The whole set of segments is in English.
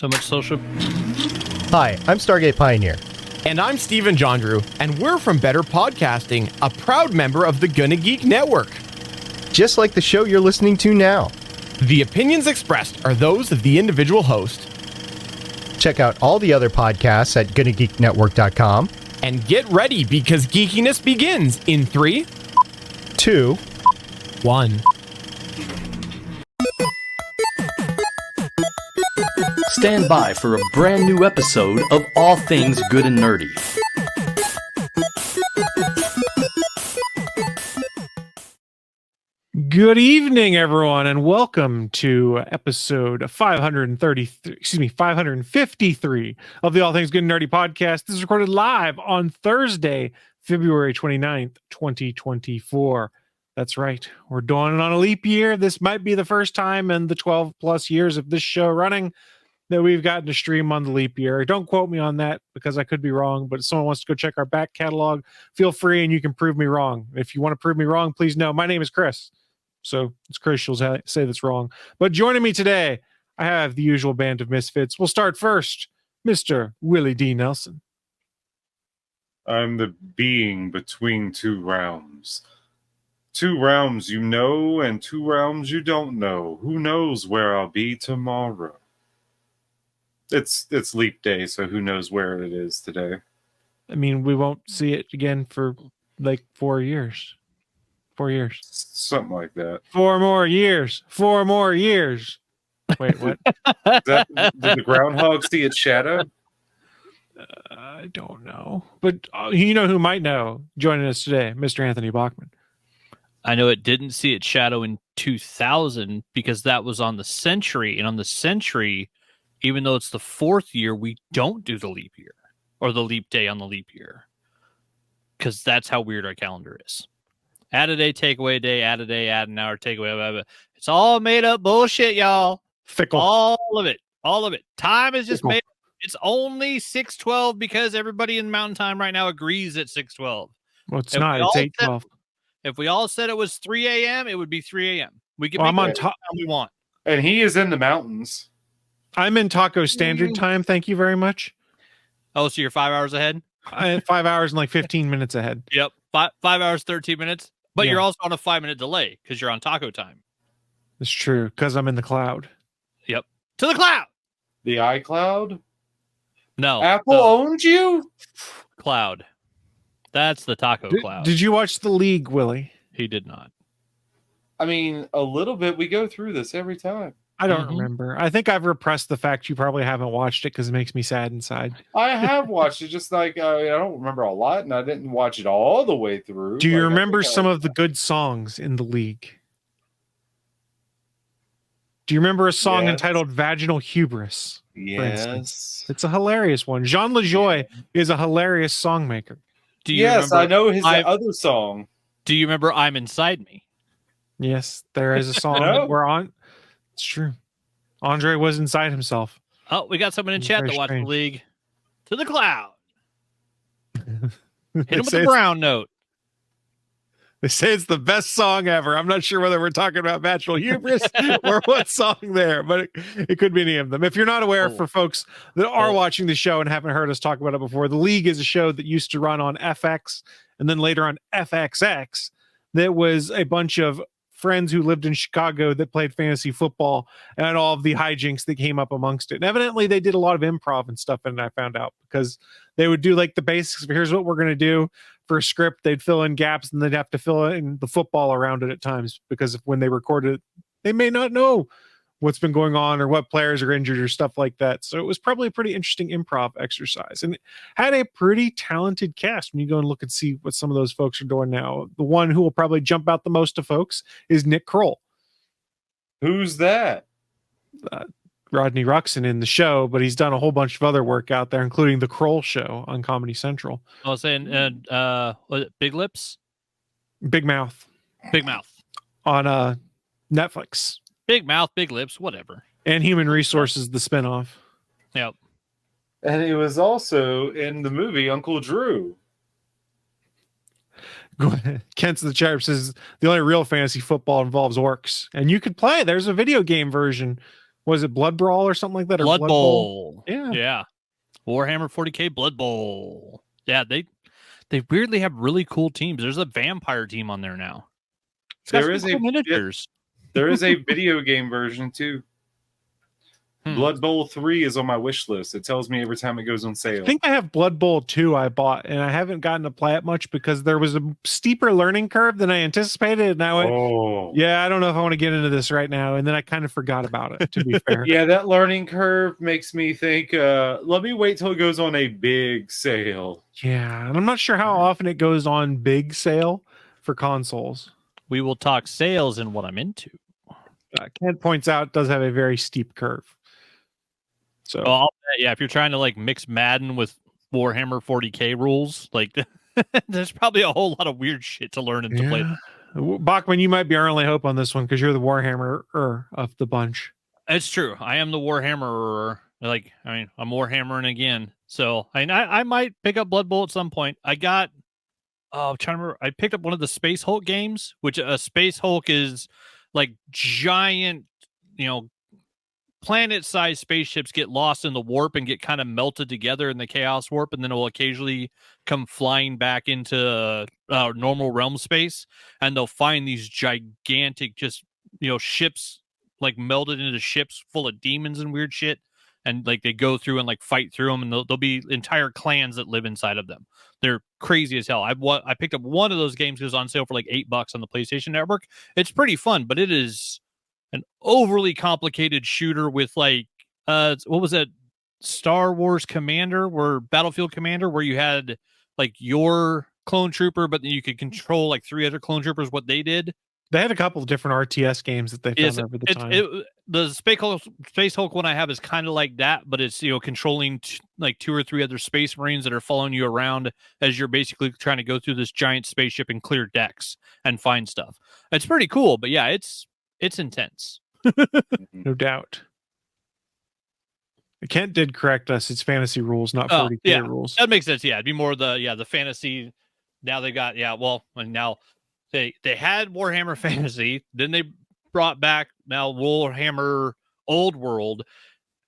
So much social. Hi, I'm Stargate Pioneer. And I'm Steven Jondrew, and we're from Better Podcasting, a proud member of the Gonna Geek Network. Just like the show you're listening to now. The opinions expressed are those of the individual host. Check out all the other podcasts at GonnaGeekNetwork.com. And get ready, because geekiness begins in 3, 2, 1. Stand by for a brand new episode of All Things Good and Nerdy. Good evening, everyone, and welcome to episode 553 of the All Things Good and Nerdy podcast. This is recorded live on Thursday, February 29th, 2024. That's right. We're doing it on a leap year. This might be the first time in the 12 plus years of this show running that we've gotten to stream on the leap year. Don't quote me on that because I could be wrong, but if someone wants to go check our back catalog, feel free and you can prove me wrong. If you want to prove me wrong, please know my name is Chris. So it's Chris you'll say that's wrong. But joining me today, I have the usual band of misfits. We'll start first, Mr. Willie D. Nelson. I'm the being between two realms. Two realms you know and two realms you don't know. Who knows where I'll be tomorrow? It's leap day, so who knows where it is today. I mean, we won't see it again for like 4 years. 4 years. Something like that. 4 more years. 4 more years. Wait, what? Did the groundhog see its shadow? I don't know. But you know who might know joining us today? Mr. Anthony Bachman. I know it didn't see its shadow in 2000 because that was on the century. And on the century, even though it's the 4th year, we don't do the leap year or the leap day on the leap year because that's how weird our calendar is. Add a day, take away a day, add a day, add an hour, take away. Blah, blah. It's all made up bullshit, y'all. Fickle. All of it. All of it. Time is just made up. It's only 6:12 because everybody in Mountain Time right now agrees at 6:12. Well, it's not. It's 8:12. If we all said it was 3 a.m., it would be 3 a.m. We can Well, make I'm on it top. we want. And he is in the mountains. I'm in Taco Standard Time. Thank you very much. Oh, so you're 5 hours ahead? 5 hours and like 15 minutes ahead. Yep. 5 hours, 13 minutes. But Yeah. you're also on a 5-minute delay because you're on taco time. It's true because I'm in the cloud. Yep. To the cloud. The iCloud? No. Apple owns you? Cloud. That's the taco cloud. Did you watch The League, Willie? He did not. I mean, a little bit. We go through this every time. I don't remember. I think I've repressed the fact you probably haven't watched it because it makes me sad inside. I have watched it, just like I don't remember a lot, and I didn't watch it all the way through. Do you Like, remember some of the good songs in The League? Do you remember a song entitled Vaginal Hubris? Yes. It's a hilarious one. Jean LaJoie is a hilarious song maker. Do you Yes, I know his I- other song. Do you remember I'm Inside Me? Yes, there is a song No. that we're on. It's true. Andre was inside himself. Oh, we got someone in chat Very that watched strange. the league. To the cloud. Hit him with say the brown note. They say it's the best song ever. I'm not sure whether we're talking about Vaginal Hubris or what song there, but it could be any of them. If you're not aware, for folks that are watching the show and haven't heard us talk about it before, The League is a show that used to run on FX and then later on FXX. That was a bunch of friends who lived in Chicago that played fantasy football and all of the hijinks that came up amongst it. And evidently they did a lot of improv and stuff, and I found out because they would do like the basics of here's what we're going to do for a script. They'd fill in gaps and they'd have to fill in the football around it at times because when they recorded it, they may not know what's been going on or what players are injured or stuff like that. So it was probably a pretty interesting improv exercise and it had a pretty talented cast when you go and look and see what some of those folks are doing now. The one who will probably jump out the most to folks is Nick Kroll. Who's that? Rodney Ruxin in the show, but he's done a whole bunch of other work out there, including the Kroll Show on Comedy Central. I was saying, was it Big Lips? Big Mouth Big Mouth. on Netflix. Big Mouth, Big Lips, whatever. And Human Resources, the spinoff. Yep. And he was also in the movie Uncle Drew. Kent's the Cherub says the only real fantasy football involves orcs. And you could play it. There's a video game version Was it Blood Brawl or something like that? Or Blood Bowl. Yeah. Warhammer 40K Blood Bowl. Yeah, they weirdly have really cool teams. There's a vampire team on there now. It's got There some is cool miniatures. There is a video game version too. Blood Bowl 3 is on my wish list. It tells me every time it goes on sale. I think I have Blood Bowl 2 I bought, and I haven't gotten to play it much because there was a steeper learning curve than I anticipated. And I went, yeah, I don't know if I want to get into this right now. And then I kind of forgot about it, to be fair. Yeah, that learning curve makes me think, let me wait till it goes on a big sale. Yeah, and I'm not sure how often it goes on big sale for consoles. We will talk sales and what I'm into. Kent points out it does have a very steep curve. So yeah, if you're trying to like mix Madden with Warhammer 40K rules, like there's probably a whole lot of weird shit to learn and to play. Bachman, you might be our only hope on this one because you're the Warhammer of the bunch. It's true. I am the Warhammer. Like, I mean, I'm Warhammering again. So I might pick up Blood Bowl at some point. I'm trying to remember. I picked up one of the Space Hulk games, which a Space Hulk is like giant, planet-sized spaceships get lost in the warp and get kind of melted together in the chaos warp, and then it will occasionally come flying back into normal realm space, and they'll find these gigantic ships like melded into ships full of demons and weird shit, and like they go through and like fight through them, and there'll be entire clans that live inside of them. They're crazy as hell. I picked up one of those games. It was on sale for like $8 on the PlayStation Network. It's pretty fun, but it is an overly complicated shooter with like what was that, Star Wars Commander or Battlefield Commander, where you had like your clone trooper, but then you could control like 3 other clone troopers, what they did. They had a couple of different RTS games that they found over the time. The Space Hulk one I have is kind of like that, but it's controlling like 2 or 3 other Space Marines that are following you around as you're basically trying to go through this giant spaceship and clear decks and find stuff. It's pretty cool, but yeah, it's intense. No doubt. Kent did correct us. It's fantasy rules, not 40K rules. That makes sense. Yeah, it'd be more the fantasy. Now they got now they had Warhammer Fantasy, then they brought back now Warhammer Old World,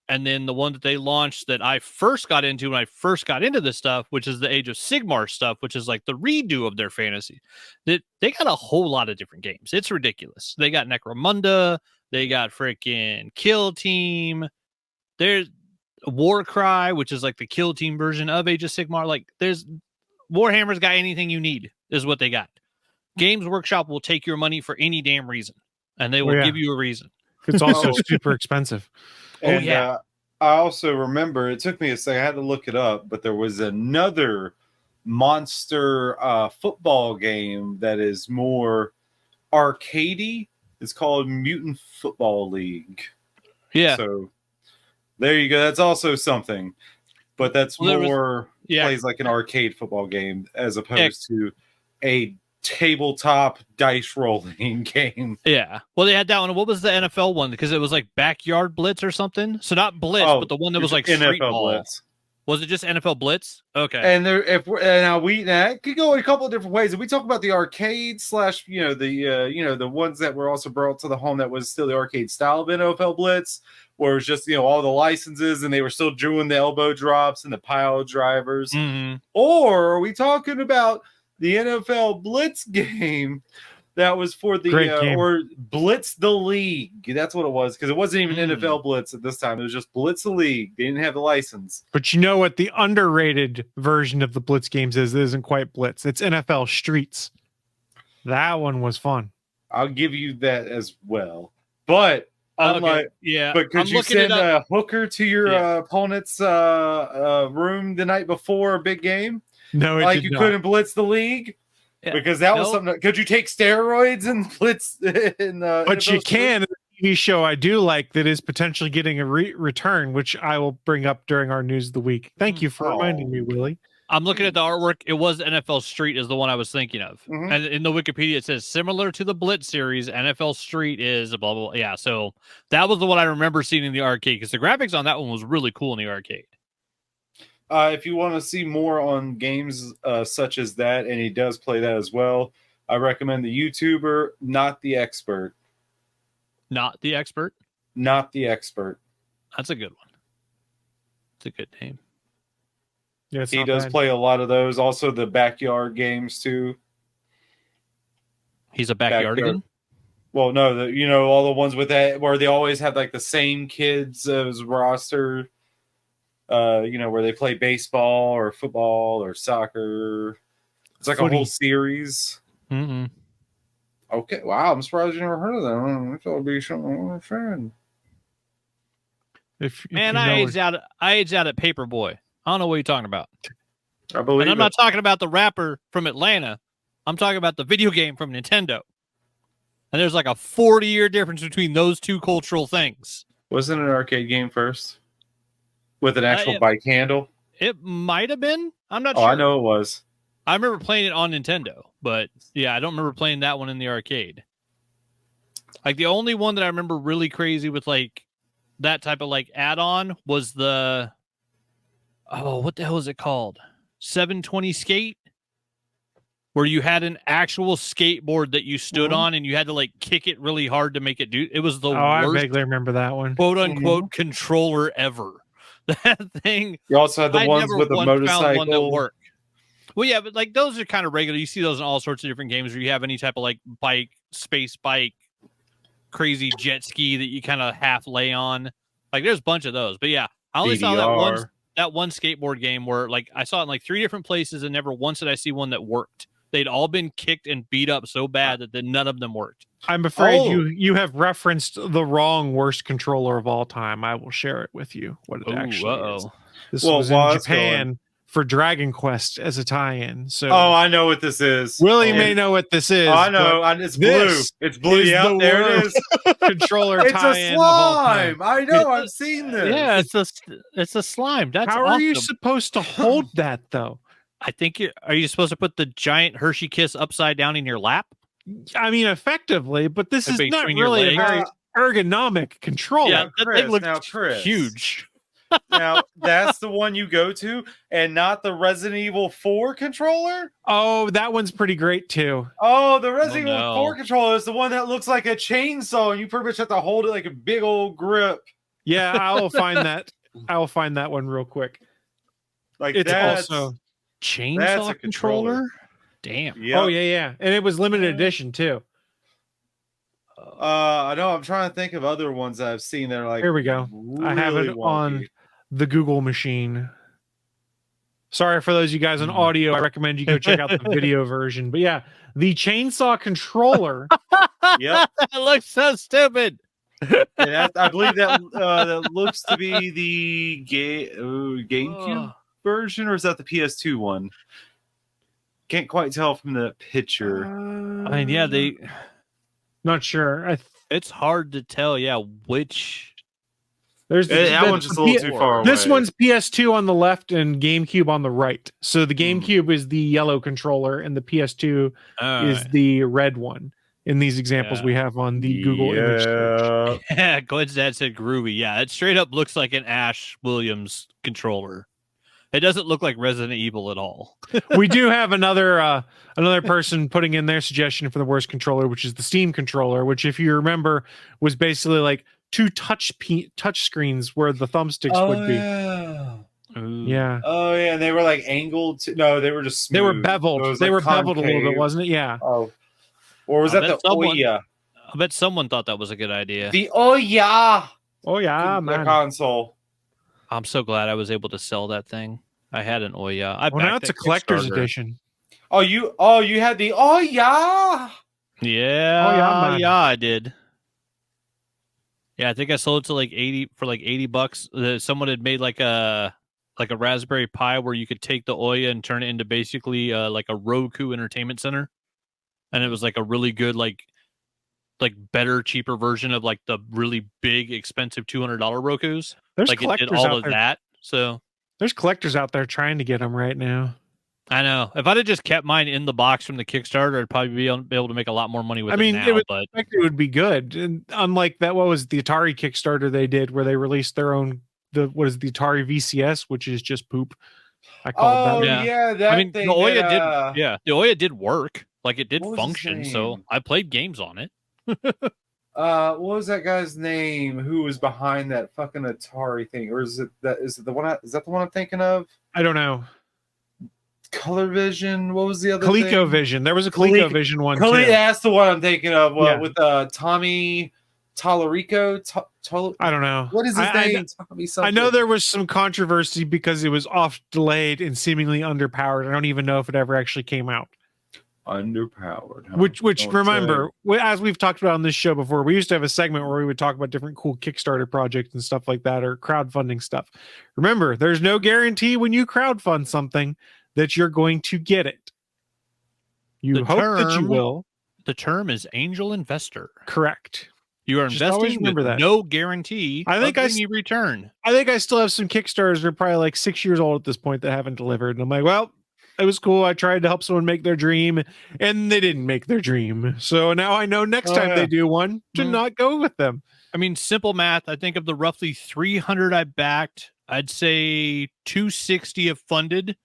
and then the one that they launched that I first got into when I first got into this stuff, which is the Age of Sigmar stuff, which is like the redo of their fantasy. They got a whole lot of different games. It's ridiculous. They got Necromunda, they got freaking Kill Team. There's Warcry, which is like the Kill Team version of Age of Sigmar. Like there's Warhammer's got anything you need is what they got. Games Workshop will take your money for any damn reason, and they will give you a reason. It's also super expensive. And, I also remember, it took me a second, I had to look it up, but there was another monster football game that is more arcadey. It's called Mutant Football League. Yeah. So there you go. That's also something, but that's plays like an arcade football game as opposed to a tabletop dice rolling game. Yeah. Well, they had that one. What was the NFL one? Because it was like Backyard Blitz or something. So not Blitz, but the one that was like Street Ball. Blitz. Was it just NFL Blitz? Okay. And now it could go a couple of different ways. If we talk about the arcade slash, the ones that were also brought to the home that was still the arcade style of NFL Blitz, where it was just all the licenses and they were still doing the elbow drops and the pile drivers. Mm-hmm. Or are we talking about the NFL Blitz game that was for the or Blitz the League? That's what it was, because it wasn't even NFL Blitz at this time. It was just Blitz the League. They didn't have the license. But you know what the underrated version of the Blitz games is? It isn't quite Blitz. It's NFL Streets. That one was fun. I'll give you that as well. But but could you send a hooker to your opponent's room the night before a big game? No, like you couldn't Blitz the League because that was something. Could you take steroids and Blitz? But you can. The TV show I do like that is potentially getting a return, which I will bring up during our news of the week. Thank you for reminding me, Willie. I'm looking at the artwork. It was NFL Street is the one I was thinking of. Mm-hmm. And in the Wikipedia, it says similar to the Blitz series, NFL Street is blah, blah, blah. Yeah. So that was the one I remember seeing in the arcade, because the graphics on that one was really cool in the arcade. If you want to see more on games such as that, and he does play that as well, I recommend the YouTuber, Not the Expert. Not the Expert? Not the Expert. That's a good one. It's a good name. Yeah, it's He not does bad. play a lot of those. Also, the backyard games too. He's a backyardigan. Well, no, all the ones with that where they always have like the same kids as roster. Where they play baseball or football or soccer. It's like Footy. a whole series. Mm-mm. Okay, wow, I'm surprised you never heard of that. That would be something I'm a fan. If Man, you I know aged out. I aged out at Paperboy. I don't know what you're talking about. I believe And I'm not talking about the rapper from Atlanta. I'm talking about the video game from Nintendo. And there's like a 40-year difference between those two cultural things. Wasn't it an arcade game first? With an actual Yeah. bike handle? It might have been. I'm not Oh, sure. I know it was. I remember playing it on Nintendo, but yeah, I don't remember playing that one in the arcade. Like the only one that I remember really crazy with like that type of like add-on was the what the hell is it called? 720 skate, where you had an actual skateboard that you stood on and you had to like kick it really hard to make it do. It was the I worst vaguely remember that one. quote unquote controller ever. That thing. You also had the I ones never with the once found motorcycle. one that worked. Well, yeah, but like those are kind of regular. You see those in all sorts of different games where you have any type of like bike, space bike, crazy jet ski that you kind of half lay on. Like there's a bunch of those. But yeah, I only saw that one skateboard game where like I saw it in like 3 different places and never once did I see one that worked. They'd all been kicked and beat up so bad that none of them worked. I'm afraid you have referenced the wrong worst controller of all time. I will share it with you. What it actually is. This was in Japan for Dragon Quest as a tie-in. So I know what this is. Willie may know what this is. I know. It's blue. It's blue. Yeah, there it is. Controller It's tie-in. a slime. I know. I've seen this. Yeah, it's a slime. That's how awesome. are you supposed to hold that though? I think are you supposed to put the giant Hershey Kiss upside down in your lap? I mean, effectively, but this is not between your really a legs. very ergonomic controller. Yeah, that thing looks Chris. huge. Now, that's the one you go to and not the Resident Evil 4 controller? Oh, that one's pretty great too. Oh, the Resident Oh, Evil no. 4 controller is the one that looks like a chainsaw and you pretty much have to hold it like a big old grip. Yeah, I will find that. I will find that one real quick. Like It's that's also Chainsaw That's a controller? Damn. Yep. Oh yeah, and it was limited edition too. I know. I'm trying to think of other ones that I've seen that are like. Here we go. I have it really on wonky. the Google machine. Sorry for those of you guys on audio. I recommend you go check out the video version. But yeah, the chainsaw controller. Yep. That looks so stupid. And I believe that looks to be the GameCube version, or is that the PS2 one? Can't quite tell from the picture. I mean, yeah, Not sure. it's hard to tell, which There's That one's just a little too far away. This one's PS2 on the left and GameCube on the right. So the GameCube is the yellow controller and the PS2 is the red one. In these examples we have on the Google image search. Yeah, Glenn's dad said groovy. Yeah, it straight up looks like an Ash Williams controller. It doesn't look like Resident Evil at all. We do have another person putting in their suggestion for the worst controller, which is the Steam controller, which, if you remember, was basically like 2 touch screens where the thumbsticks would be. Yeah. Oh yeah, and they were like angled. No, they were just smooth. They were beveled. So it was, They like, were beveled a little bit, concave. wasn't it? Yeah. Oh, or was that the Ouya? I bet someone thought that was a good idea. The Ouya. Oh yeah, The man. console. I'm so glad I was able to sell that thing. I had an Ouya. Well, now it's a collector's edition. Oh, you had the Ouya. Yeah. man. Yeah, I did. Yeah, I think I sold it to like $80. Someone had made like a Raspberry Pi where you could take the Ouya and turn it into basically like a Roku entertainment center. And it was like a really good, like better, cheaper version of like the really big, expensive $200 Rokus. There's Like it collectors did all out of there. that. So There's collectors out there trying to get them right now. I know. If I'd have just kept mine in the box from the Kickstarter, I'd probably be able to make a lot more money with I mean, it now. it would, But it would be good. And unlike that, what was the Atari Kickstarter they did where they released their own, the Atari VCS, which is just poop. I call it that. Yeah. That I mean, thing the Ouya that, did. Yeah, the Ouya did work. Like it did What was his function. So name? I played games on it. what was that guy's name who was behind that fucking Atari thing? Or is it the one is that the one I'm thinking of? I don't know. Color Vision. What was the other thing? ColecoVision. There was a ColecoVision one too. That's the one I'm thinking of. Yeah. With Tommy Tallarico. I don't know. What is his name? Tommy something. I know there was some controversy because it was off delayed and seemingly underpowered. I don't even know if it ever actually came out. Underpowered. Huh? Which remember, as we've talked about on this show before, we used to have a segment where we would talk about different cool Kickstarter projects and stuff like that, or crowdfunding stuff. Remember, there's no guarantee when you crowdfund something that you're going to get it. You hope that you will. The term is angel investor. Correct. You are investing with no guarantee of any return. I think I still have some Kickstarters that are probably like 6 years old at this point that haven't delivered. And I'm like, well, it was cool. I tried to help someone make their dream and they didn't make their dream. So now I know next time they do one to not go with them. I mean, simple math. I think of the roughly 300 I backed, I'd say 260 have funded.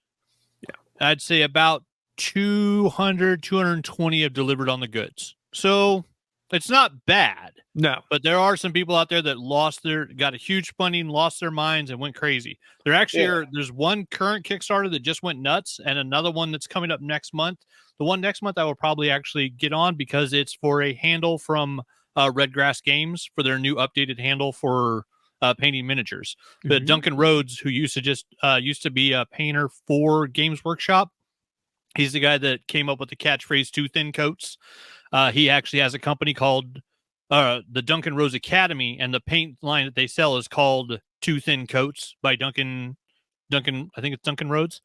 Yeah. I'd say about 200, 220 have delivered on the goods. So it's not bad. No. But there are some people out there that got a huge funding, lost their minds, and went crazy. There actually there's one current Kickstarter that just went nuts, and another one that's coming up next month. The one next month I will probably actually get on because it's for a handle from Redgrass Games for their new updated handle for painting miniatures. But Duncan Rhodes, who used to be a painter for Games Workshop, he's the guy that came up with the catchphrase "too thin coats." He actually has a company called the Duncan Rhodes Academy, and the paint line that they sell is called Too Thin Coats by Duncan. I think it's Duncan Rhodes.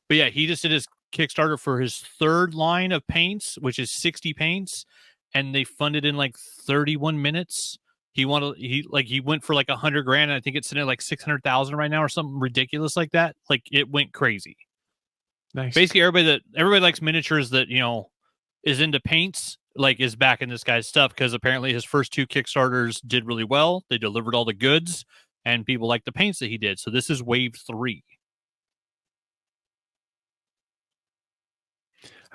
But yeah, he just did his Kickstarter for his third line of paints, which is 60 paints, and they funded in like 31 minutes. He went for like $100,000, and I think it's sitting at like 600,000 right now or something ridiculous like that. Like it went crazy. Nice. Basically, everybody likes miniatures that is into paints. Like is back in this guy's stuff because apparently his first two Kickstarters did really well. They delivered all the goods and people like the paints that he did. So this is wave 3.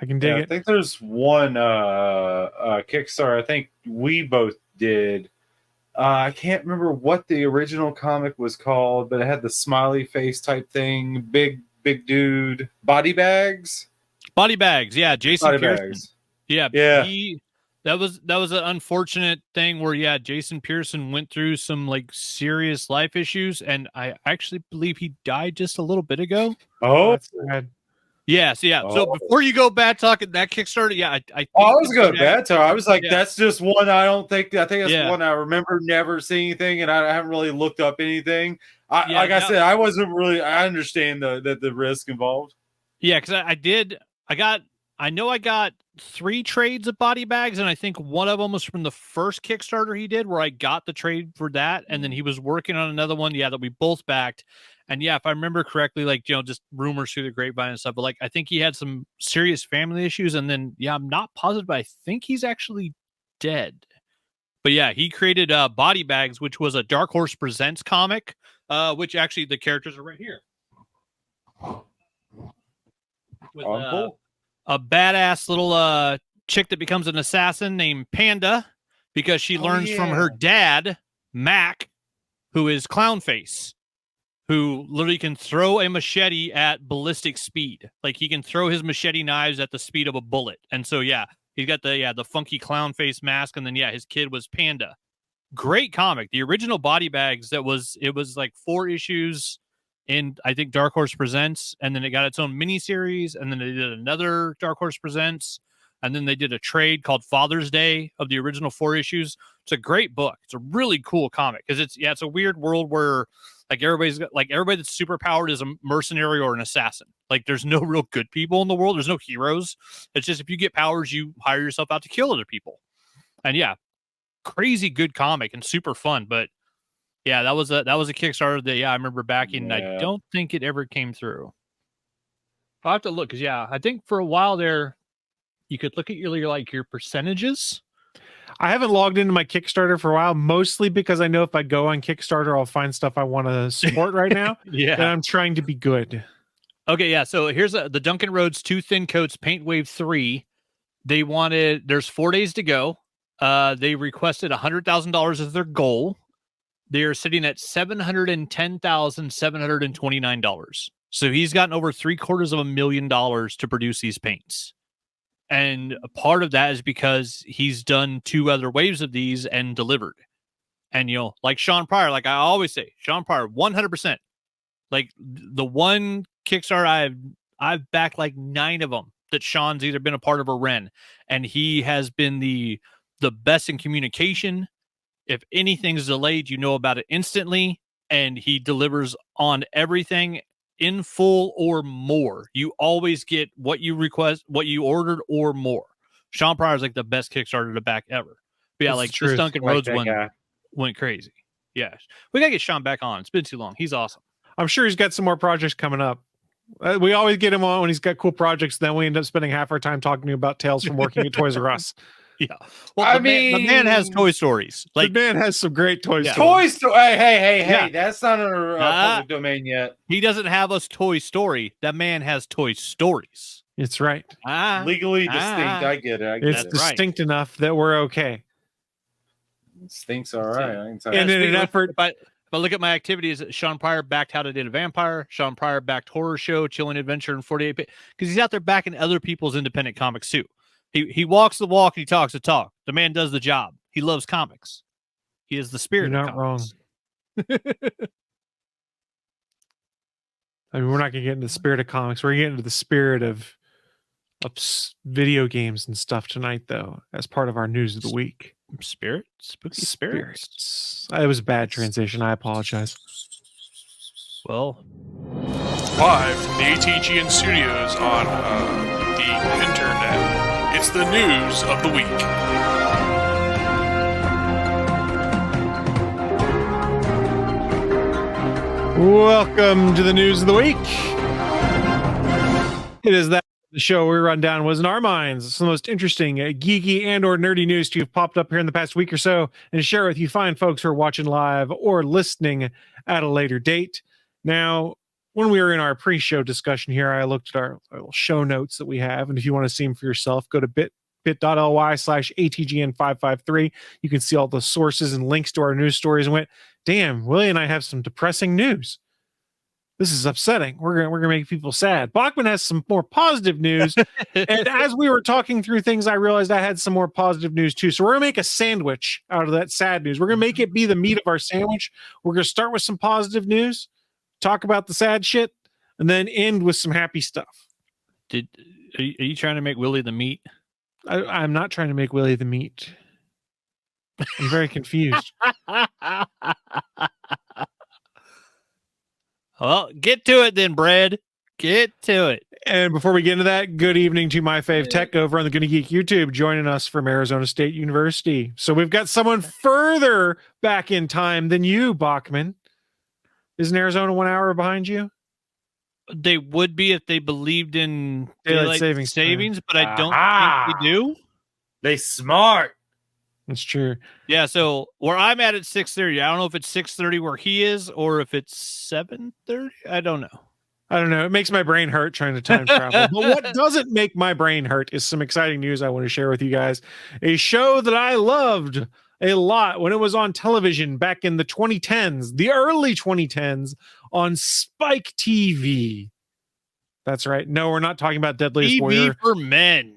I can dig it. I think there's one Kickstarter I think we both did. I can't remember what the original comic was called, but it had the smiley face type thing. Big dude. Body bags. Yeah. Jason Body Pearson. bags. Yeah. That was an unfortunate thing where Jason Pearson went through some like serious life issues, and I actually believe he died just a little bit ago. Oh, that's sad. Yeah. So before you go bad talking that Kickstarter, I think I was going bad talk. I was like, that's just one. I think that's one I remember never seeing anything, and I haven't really looked up anything. I said, I wasn't really. I understand the risk involved. Yeah, because I know I got 3 trades of body bags, and I think one of them was from the first Kickstarter he did where I got the trade for that, and then he was working on another one, that we both backed. And if I remember correctly, like, just rumors through the grapevine and stuff, but like, I think he had some serious family issues, and then, I'm not positive, but I think he's actually dead. But he created Body Bags, which was a Dark Horse Presents comic, which actually the characters are right here. With, a badass little chick that becomes an assassin named Panda because she learns from her dad, Mac, who is Clownface, who literally can throw a machete at ballistic speed. Like he can throw his machete knives at the speed of a bullet. And so, he's got the funky Clownface mask. And then, his kid was Panda. Great comic. The original Body Bags, it was like 4 issues in, I think, Dark Horse Presents, and then it got its own miniseries, and then they did another Dark Horse Presents, and then they did a trade called Father's Day of the original 4 issues. It's a great book. It's a really cool comic because it's a weird world where everybody that's super powered is a mercenary or an assassin. Like there's no real good people in the world. There's no heroes. It's just if you get powers, you hire yourself out to kill other people. And crazy good comic and super fun, but that was a Kickstarter that I remember backing. And I don't think it ever came through. I'll have to look because I think for a while there, you could look at your percentages. I haven't logged into my Kickstarter for a while, mostly because I know if I go on Kickstarter, I'll find stuff I want to support right now. And I'm trying to be good. Okay, so here's the Duncan Rhodes Too Thin Coats Paint Wave 3. There's 4 days to go. They requested $100,000 as their goal. They are sitting at $710,729. So he's gotten over $750,000 to produce these paints. And a part of that is because he's done 2 other waves of these and delivered. And, like Sean Pryor, like I always say, Sean Pryor, 100%. Like the one Kickstarter I've backed like 9 of them that Sean's either been a part of or ran. And he has been the best in communication. If anything's delayed, you know about it instantly. And he delivers on everything in full or more. You always get what you request, what you ordered, or more. Sean Pryor is like the best Kickstarter to back ever. But yeah, like this Duncan Rhodes one went crazy. Yeah, we gotta get Sean back on. It's been too long. He's awesome. I'm sure he's got some more projects coming up. We always get him on when he's got cool projects. Then we end up spending half our time talking to him about tales from working at Toys R Us. Yeah. Well, the man has Toy Stories. Like, the man has some great Toy Stories. Toy Story. Hey. That's not a public domain yet. He doesn't have a Toy Story. That man has Toy Stories. It's right. Legally distinct. I get it. It's distinct enough that we're okay. It stinks all right. I can tell and you. in an effort... If I look at my activities, Sean Pryor backed How to Date a Vampire. Sean Pryor backed Horror Show, Chilling Adventure, and 48 because he's out there backing other people's independent comics too. He walks the walk, he talks the talk. The man does the job. He loves comics. He is the spirit. You're not wrong. I mean, we're not going to get into the spirit of comics. We're going to get into the spirit of video games and stuff tonight, though, as part of our news of the week. Spooky spirits. It was a bad transition. I apologize. Well, live from the ATGN studios on the internet. It's the news of the week. Welcome to the news of the week. It is that the show we run down was in our minds some of the most interesting, geeky, and or nerdy news to have popped up here in the past week or so, and share with you fine folks who are watching live or listening at a later date. Now, when we were in our pre-show discussion here, I looked at our little show notes that we have, and if you want to see them for yourself, go to bit.ly/ATGN553. You can see all the sources and links to our news stories, and went, damn, Willie and I have some depressing news. This is upsetting. We're gonna make people sad. Bachman has some more positive news, and as we were talking through things, I realized I had some more positive news too. So we're gonna make a sandwich out of that sad news. We're gonna make it be the meat of our sandwich. We're gonna start with some positive news, talk about the sad shit, and then end with some happy stuff. Are you trying to make Willie the meat? I'm not trying to make Willie the meat. I'm very confused. Well, get to it then, Brad. Get to it. And before we get into that, good evening to my fave tech over on the Gonna Geek YouTube, joining us from Arizona State University. So we've got someone further back in time than you, Bachman. Isn't Arizona 1 hour behind you? They would be if they believed in daylight savings, but I don't think they do. They smart. That's true. Yeah, so where I'm at 6:30. I don't know if it's 6:30 where he is or if it's 7:30. I don't know. It makes my brain hurt trying to time travel. But what doesn't make my brain hurt is some exciting news I want to share with you guys. A show that I loved a lot when it was on television back in the 2010s, the early 2010s on Spike TV. That's right. No, we're not talking about Deadliest Warrior. TV for men.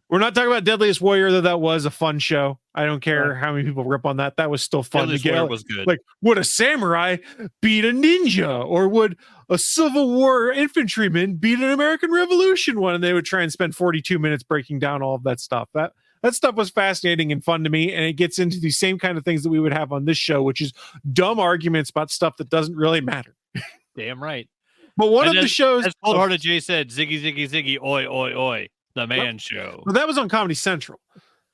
We're not talking about Deadliest Warrior, though that was a fun show. I don't care how many people rip on that. That was still fun Deadliest to get. Warrior was good. Like, would a samurai beat a ninja? Or would a Civil War infantryman beat an American Revolution one? And they would try and spend 42 minutes breaking down all of that stuff. That stuff was fascinating and fun to me, and it gets into the same kind of things that we would have on this show, which is dumb arguments about stuff that doesn't really matter. Damn right. But one of the shows... As Cold Hearted Jay said, ziggy, ziggy, ziggy, oi, oi, oi. The Man Show. Well, that was on Comedy Central.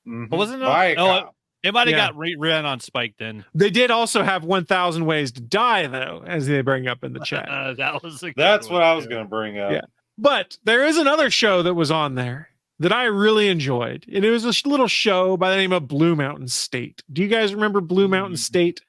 Mm-hmm. Wasn't it? It might have got ran on Spike then. They did also have 1,000 Ways to Die, though, as they bring up in the chat. That's what I was going to bring up. Yeah. But there is another show that was on there that I really enjoyed. And it was a little show by the name of Blue Mountain State. Do you guys remember Blue Mountain State?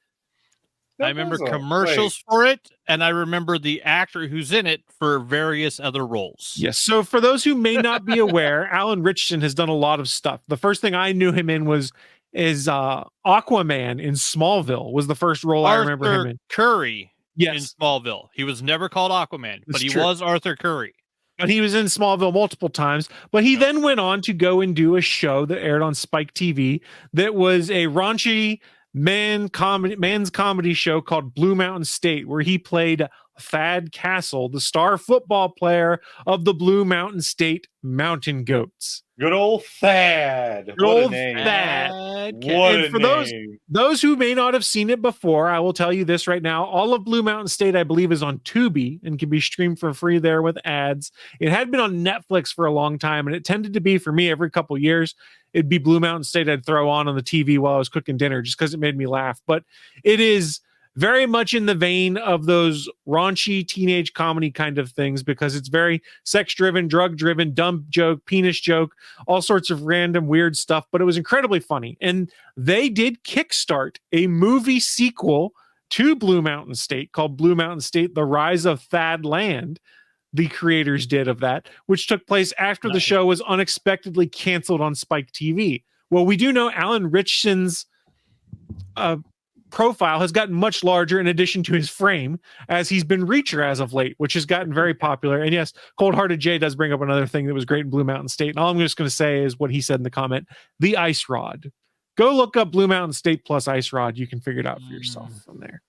I remember commercials for it, and I remember the actor who's in it for various other roles. Yes. So for those who may not be aware, Alan Richardson has done a lot of stuff. The first thing I knew him in was is Aquaman in Smallville. Was the first role I remember him in. Curry in Yes, Smallville. He was never called Aquaman, but It's he true. was Arthur Curry. but he was in Smallville multiple times. But he then went on to go and do a show that aired on Spike TV that was a raunchy man's comedy show called Blue Mountain State, where he played Thad Castle, the star football player of the Blue Mountain State Mountain Goats. Good old Thad. Good What a old name. Thad. What And a for name. those who may not have seen it before, I will tell you this right now. All of Blue Mountain State, I believe, is on Tubi and can be streamed for free there with ads. It had been on Netflix for a long time, and it tended to be, for me, every couple years, it'd be Blue Mountain State I'd throw on the TV while I was cooking dinner just because it made me laugh. But it is very much in the vein of those raunchy teenage comedy kind of things, because it's very sex-driven, drug-driven, dumb joke, penis joke, all sorts of random weird stuff, but it was incredibly funny. And they did kickstart a movie sequel to Blue Mountain State called Blue Mountain State: The Rise of Thad Land. The creators did of that, which took place after the show was unexpectedly canceled on Spike TV. Well, we do know Alan Richson's profile has gotten much larger in addition to his frame, as he's been Reacher as of late, which has gotten very popular. And yes, Cold Hearted Jay does bring up another thing that was great in Blue Mountain State. And all I'm just going to say is what he said in the comment: the ice rod. Go look up Blue Mountain State plus ice rod. You can figure it out for yourself from there.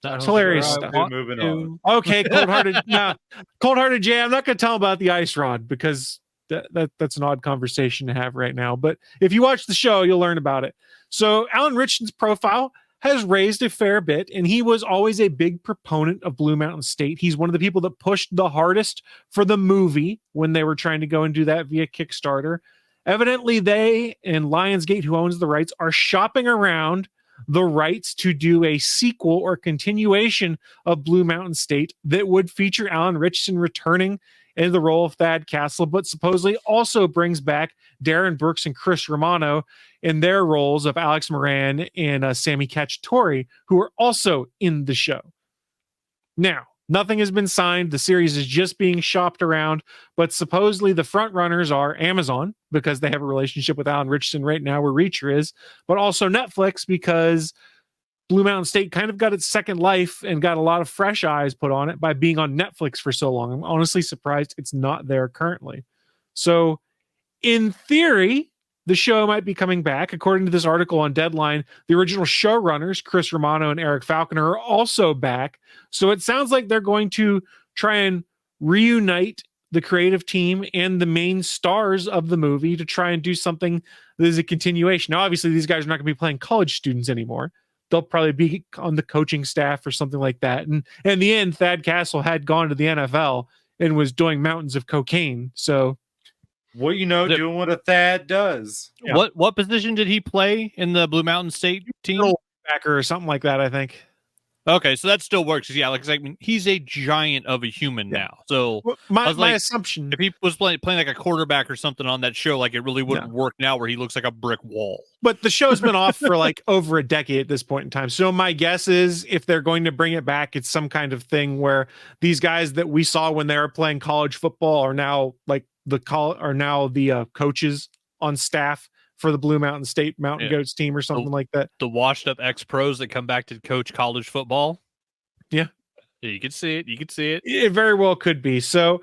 That's hilarious stuff. Moving on. Okay, Cold Hearted Jay, I'm not going to tell him about the ice rod because that's an odd conversation to have right now. But if you watch the show, you'll learn about it. So Alan Richson's profile has raised a fair bit, and he was always a big proponent of Blue Mountain State. He's one of the people that pushed the hardest for the movie when they were trying to go and do that via Kickstarter. Evidently, they and Lionsgate, who owns the rights, are shopping around the rights to do a sequel or continuation of Blue Mountain State that would feature Alan Richardson returning in the role of Thad Castle, but supposedly also brings back Darren Brooks and Chris Romano in their roles of Alex Moran and Sammy Cacciatore, who are also in the show. Now, nothing has been signed. The series is just being shopped around, but supposedly the front runners are Amazon, because they have a relationship with Alan Richardson right now where Reacher is, but also Netflix, because Blue Mountain State kind of got its second life and got a lot of fresh eyes put on it by being on Netflix for so long. I'm honestly surprised it's not there currently. So in theory, the show might be coming back. According to this article on Deadline, the original showrunners, Chris Romano and Eric Falconer, are also back. So it sounds like they're going to try and reunite the creative team and the main stars of the movie to try and do something that is a continuation. Now, obviously, these guys are not going to be playing college students anymore. They'll probably be on the coaching staff or something like that. And in the end, Thad Castle had gone to the NFL and was doing mountains of cocaine. So, Well, doing what a Thad does. Yeah. What position did he play in the Blue Mountain State team? Backer or something like that, I think. Okay, so that still works. Yeah, like I mean, he's a giant of a human now. So Well, I my was like, assumption, if he was playing like a quarterback or something on that show, like it really wouldn't work now, where he looks like a brick wall. but the show's been off for like over a decade at this point in time. So my guess is if they're going to bring it back, it's some kind of thing where these guys that we saw when they were playing college football are now like the coaches on staff for the Blue Mountain State Mountain Goats team or something like that. The washed up ex pros that come back to coach college football. Yeah. You can see it. You can see it. It very well could be. So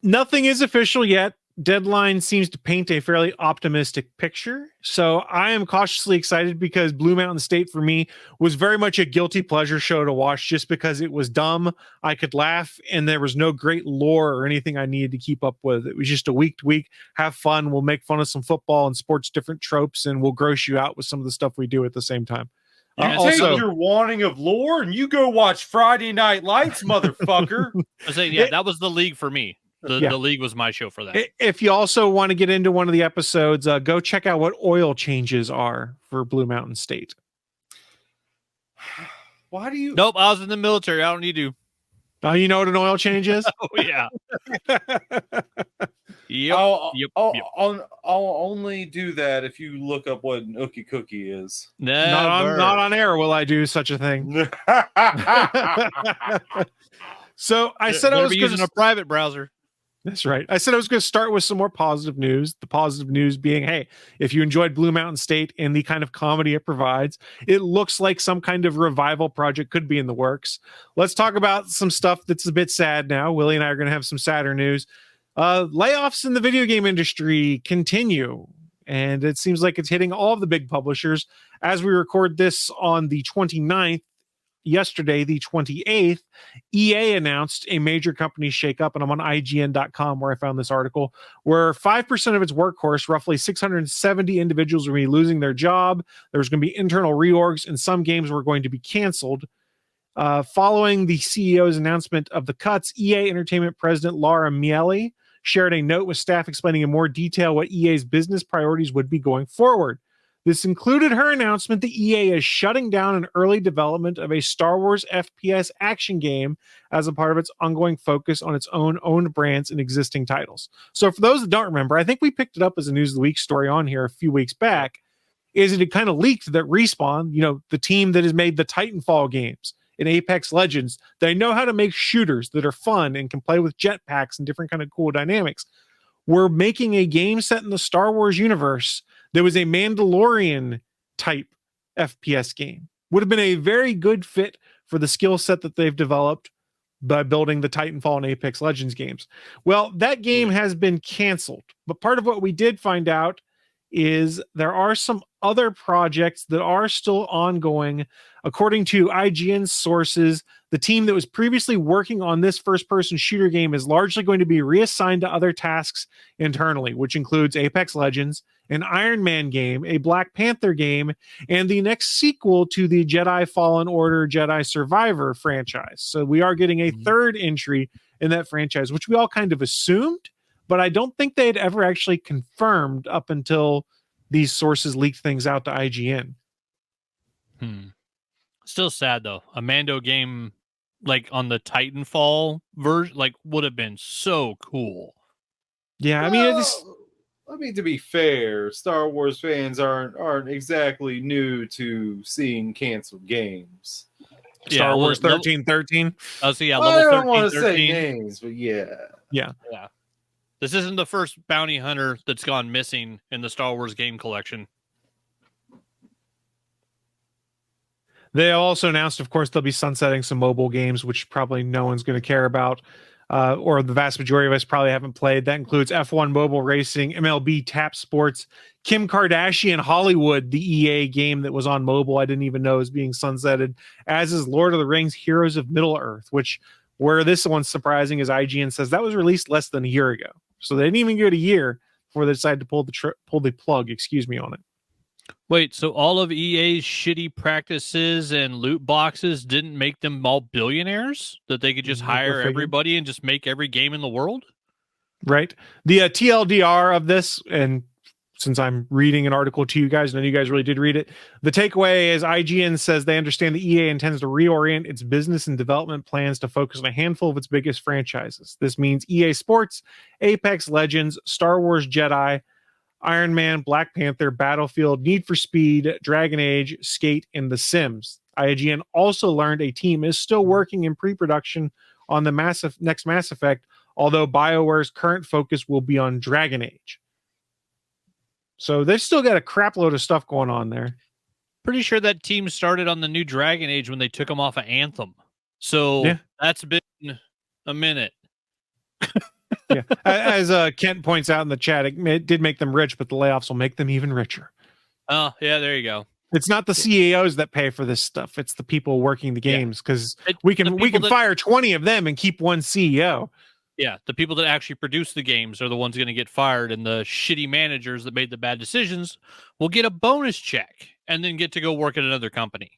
nothing is official yet. Deadline seems to paint a fairly optimistic picture. So I am cautiously excited because Blue Mountain State for me was very much a guilty pleasure show to watch just because it was dumb. I could laugh and there was no great lore or anything I needed to keep up with. It was just a week to week, have fun. We'll make fun of some football and sports different tropes, and we'll gross you out with some of the stuff we do at the same time. You take your wanting of lore and you go watch Friday Night Lights, motherfucker. I say, that was the league for me. The league was my show for that. If you also want to get into one of the episodes, go check out what oil changes are for Blue Mountain State. Why do you? Nope, I was in the military. I don't need to. Oh, you know what an oil change is? Oh yeah. I'll only do that if you look up what an ookie cookie is. Not on air will I do such a thing. So I said I was using a private browser. That's right. I said I was going to start with some more positive news. The positive news being, hey, if you enjoyed Blue Mountain State and the kind of comedy it provides, it looks like some kind of revival project could be in the works. Let's talk about some stuff that's a bit sad now. Willie and I are going to have some sadder news. Layoffs in the video game industry continue, and it seems like it's hitting all of the big publishers. As we record this on the 29th, yesterday, the 28th, EA announced a major company shakeup, and I'm on IGN.com where I found this article, where 5% of its workforce, roughly 670 individuals, will be losing their job. There's going to be internal reorgs, and some games were going to be canceled. Following the CEO's announcement of the cuts, EA Entertainment President Laura Miele shared a note with staff explaining in more detail what EA's business priorities would be going forward. This included her announcement that EA is shutting down an early development of a Star Wars FPS action game as a part of its ongoing focus on its owned brands and existing titles. So for those that don't remember, I think we picked it up as a News of the Week story on here a few weeks back, is it kind of leaked that Respawn, the team that has made the Titanfall games and Apex Legends, they know how to make shooters that are fun and can play with jetpacks and different kind of cool dynamics. We're making a game set in the Star Wars universe that was a Mandalorian type FPS game. Would have been a very good fit for the skill set that they've developed by building the Titanfall and Apex Legends games. Well, that game has been canceled. But part of what we did find out is there are some other projects that are still ongoing. According to IGN sources, the team that was previously working on this first-person shooter game is largely going to be reassigned to other tasks internally, which includes Apex Legends, an Iron Man game, a Black Panther game, and the next sequel to the Jedi Fallen Order Jedi Survivor franchise. So we are getting a third entry in that franchise, which we all kind of assumed, but I don't think they had ever actually confirmed up until these sources leaked things out to IGN. Still sad though. A Mando game like on the Titanfall version, like would have been so cool. Yeah, I mean, to be fair, Star Wars fans aren't exactly new to seeing canceled games. Star Wars 1313. Oh, so yeah, Well, level I 13, don't want to 13. say names, but yeah. This isn't the first bounty hunter that's gone missing in the Star Wars game collection. They also announced, of course, they'll be sunsetting some mobile games, which probably no one's going to care about, or the vast majority of us probably haven't played. That includes F1 Mobile Racing, MLB Tap Sports, Kim Kardashian Hollywood, the EA game that was on mobile I didn't even know is being sunsetted, as is Lord of the Rings Heroes of Middle-earth, which where this one's surprising is IGN says that was released less than a year ago. So they didn't even give it a year before they decided to pull the plug, on it. Wait, so all of EA's shitty practices and loot boxes didn't make them all billionaires? That they could just hire everybody and just make every game in the world? Right. The TLDR of this, and since I'm reading an article to you guys, none of you guys really did read it. The takeaway is IGN says they understand the EA intends to reorient its business and development plans to focus on a handful of its biggest franchises. This means EA Sports, Apex Legends, Star Wars Jedi, Iron Man, Black Panther, Battlefield, Need for Speed, Dragon Age, Skate, and The Sims. IGN also learned a team is still working in pre-production on the next Mass Effect, although BioWare's current focus will be on Dragon Age. So they've still got a crap load of stuff going on there. Pretty sure that team started on the new Dragon Age when they took them off of Anthem. So that's been a minute. Yeah, as Kent points out in the chat, it did make them rich, but the layoffs will make them even richer. Oh, yeah, there you go. It's not the CEOs that pay for this stuff; it's the people working the games. Because we can fire 20 of them and keep one CEO. Yeah, the people that actually produce the games are the ones going to get fired, and the shitty managers that made the bad decisions will get a bonus check and then get to go work at another company.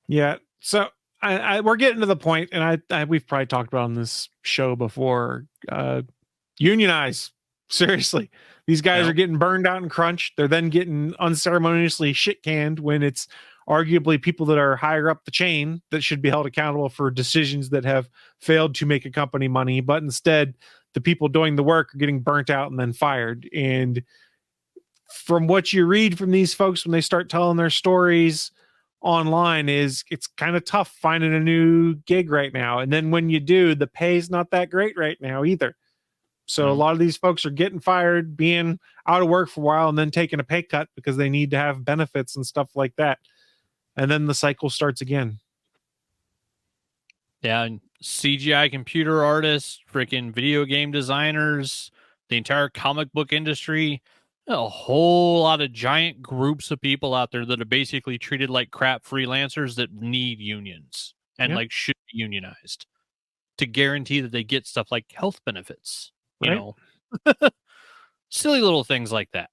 Yeah, so we're getting to the point, and we've probably talked about on this show before. Unionize, seriously. These guys are getting burned out and crunched. They're then getting unceremoniously shit canned when it's arguably people that are higher up the chain that should be held accountable for decisions that have failed to make a company money. But instead, the people doing the work are getting burnt out and then fired. And from what you read from these folks when they start telling their stories online, is it's kind of tough finding a new gig right now. And then when you do, the pay's not that great right now either. So a lot of these folks are getting fired, being out of work for a while, and then taking a pay cut because they need to have benefits and stuff like that. And then the cycle starts again. Yeah, and CGI computer artists, freaking video game designers, the entire comic book industry, a whole lot of giant groups of people out there that are basically treated like crap freelancers that need unions and like should be unionized to guarantee that they get stuff like health benefits, you know, silly little things like that.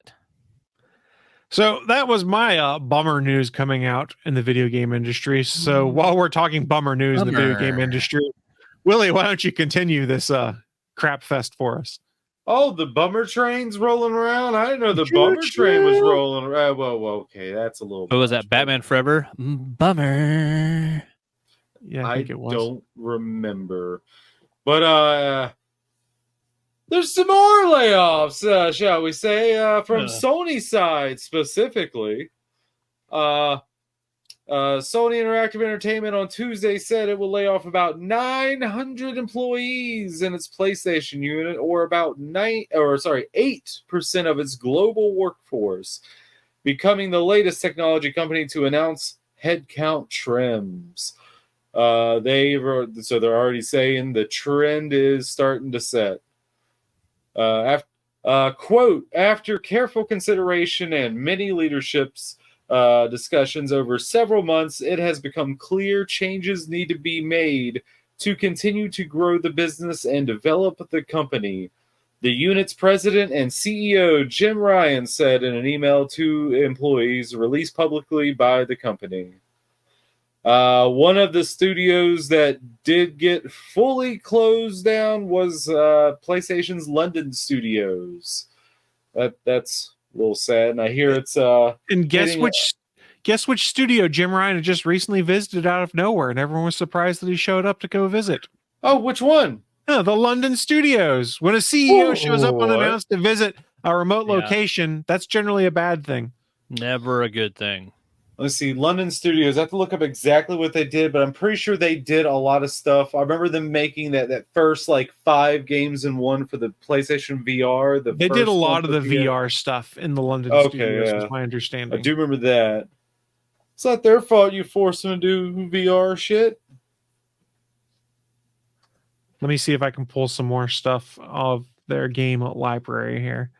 So that was my bummer news coming out in the video game industry. So while we're talking bummer news in the video game industry, Willie, why don't you continue this crap fest for us? Oh, the bummer train's rolling around. I didn't know the bummer train was rolling around. Whoa, okay, that's a little. What was that? Batman Forever? Bummer. Yeah, I think it was. Don't remember, but there's some more layoffs, shall we say, from Sony side specifically. Sony Interactive Entertainment on Tuesday said it will lay off about 900 employees in its PlayStation unit, or about 8% of its global workforce, becoming the latest technology company to announce headcount trims. They're already saying the trend is starting to set. Quote, after careful consideration and many leaderships discussions over several months, it has become clear changes need to be made to continue to grow the business and develop the company. The unit's president and CEO, Jim Ryan, said in an email to employees released publicly by the company. One of the studios that did get fully closed down was PlayStation's London studios. That's a little sad, and I hear it's and guess which studio Jim Ryan had just recently visited out of nowhere, and everyone was surprised that he showed up to go visit. Oh, which one? The London studios. When a CEO shows up unannounced to visit a remote location, that's generally a bad thing. Never a good thing. Let's see, London Studios. I have to look up exactly what they did, but I'm pretty sure they did a lot of stuff. I remember them making that first 5 games in one for the PlayStation VR. They did a lot of the VR stuff in the London studios, is my understanding. I do remember that. It's not their fault you forced them to do VR shit. Let me see if I can pull some more stuff of their game library here.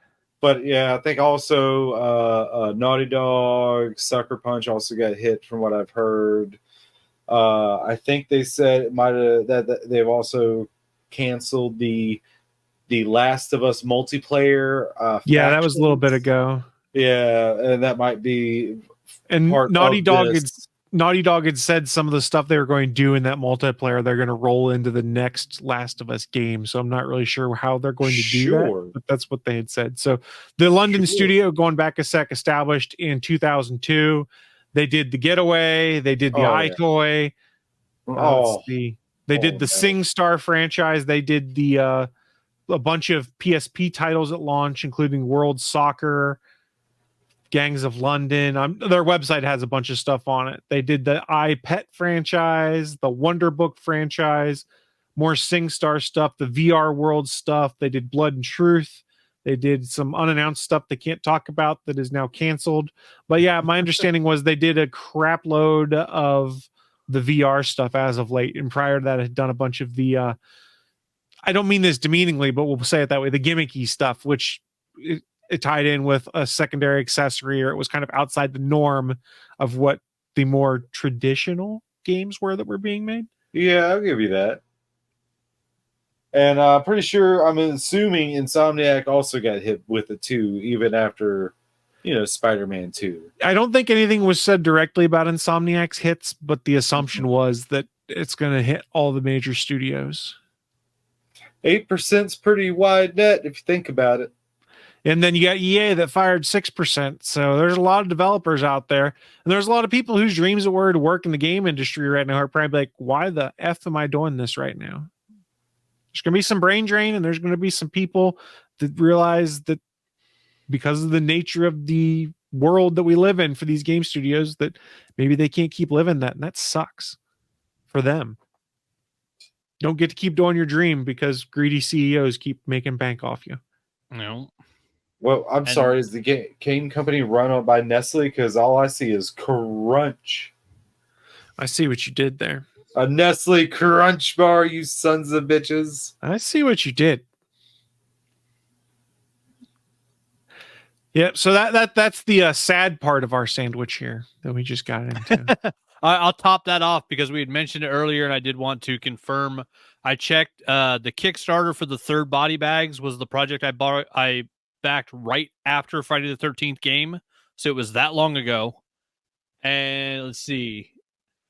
But yeah, I think also Naughty Dog, Sucker Punch also got hit from what I've heard. I think they said it might have that they've also canceled the Last of Us multiplayer. That was a little bit ago. Yeah, and that might be. And Naughty Dog had said some of the stuff they were going to do in that multiplayer, they're going to roll into the next Last of Us game. So I'm not really sure how they're going to do that, but that's what they had said. So the London studio, going back a sec, established in 2002. They did The Getaway. They did the iToy. They did the SingStar franchise. They did a bunch of PSP titles at launch, including World Soccer, Gangs of London. Their website has a bunch of stuff on it. They did the iPet franchise, the Wonder Book franchise, more SingStar stuff, the VR World stuff. They did Blood and Truth. They did some unannounced stuff they can't talk about that is now canceled. But yeah, my understanding was they did a crap load of the VR stuff as of late. And prior to that, had done a bunch of the, I don't mean this demeaningly, but we'll say it that way, the gimmicky stuff, which it tied in with a secondary accessory, or it was kind of outside the norm of what the more traditional games were that were being made. Yeah, I'll give you that. And I'm pretty sure, I'm assuming Insomniac also got hit with it too, even after, Spider-Man 2. I don't think anything was said directly about Insomniac's hits, but the assumption was that it's going to hit all the major studios. 8%'s pretty wide net if you think about it. And then you got EA that fired 6%. So there's a lot of developers out there. And there's a lot of people whose dreams it were to work in the game industry right now are probably like, why the F am I doing this right now? There's going to be some brain drain, and there's going to be some people that realize that because of the nature of the world that we live in for these game studios, that maybe they can't keep living that. And that sucks for them. don't get to keep doing your dream because greedy CEOs keep making bank off you. No. Well, I'm sorry. Is the game company run by Nestle? Because all I see is Crunch. I see what you did there. A Nestle Crunch bar, you sons of bitches. I see what you did. Yeah, so that's the sad part of our sandwich here that we just got into. I'll top that off because we had mentioned it earlier, and I did want to confirm. I checked the Kickstarter for the third body bags was the project I backed right after Friday the 13th game, so it was that long ago. And let's see,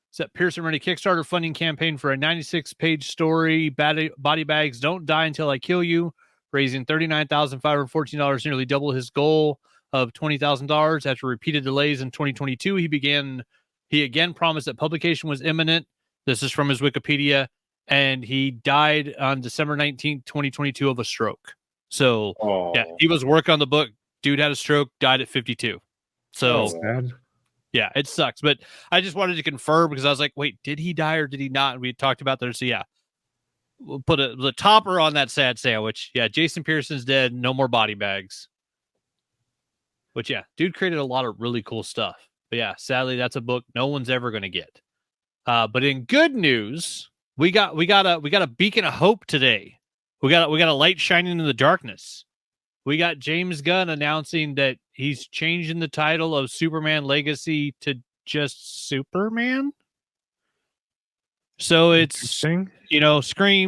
set Pearson running Kickstarter funding campaign for a 96-page story. Body bags don't die until I kill you, raising $39,514, nearly double his goal of $20,000. After repeated delays in 2022, he again promised that publication was imminent. This is from his Wikipedia, and he died on December 19th, 2022 of a stroke. So, yeah, he was working on the book. Dude had a stroke, died at 52. So, sad. Yeah, it sucks. But I just wanted to confirm because I was like, wait, did he die or did he not? And we had talked about that. So, yeah, we'll put the topper on that sad sandwich. Yeah, Jason Pearson's dead. No more body bags. But, yeah, dude created a lot of really cool stuff. But, yeah, sadly, that's a book no one's ever going to get. But in good news, we got a beacon of hope today. We got a light shining in the darkness. We got James Gunn announcing that he's changing the title of Superman Legacy to just Superman. So it's, Scream,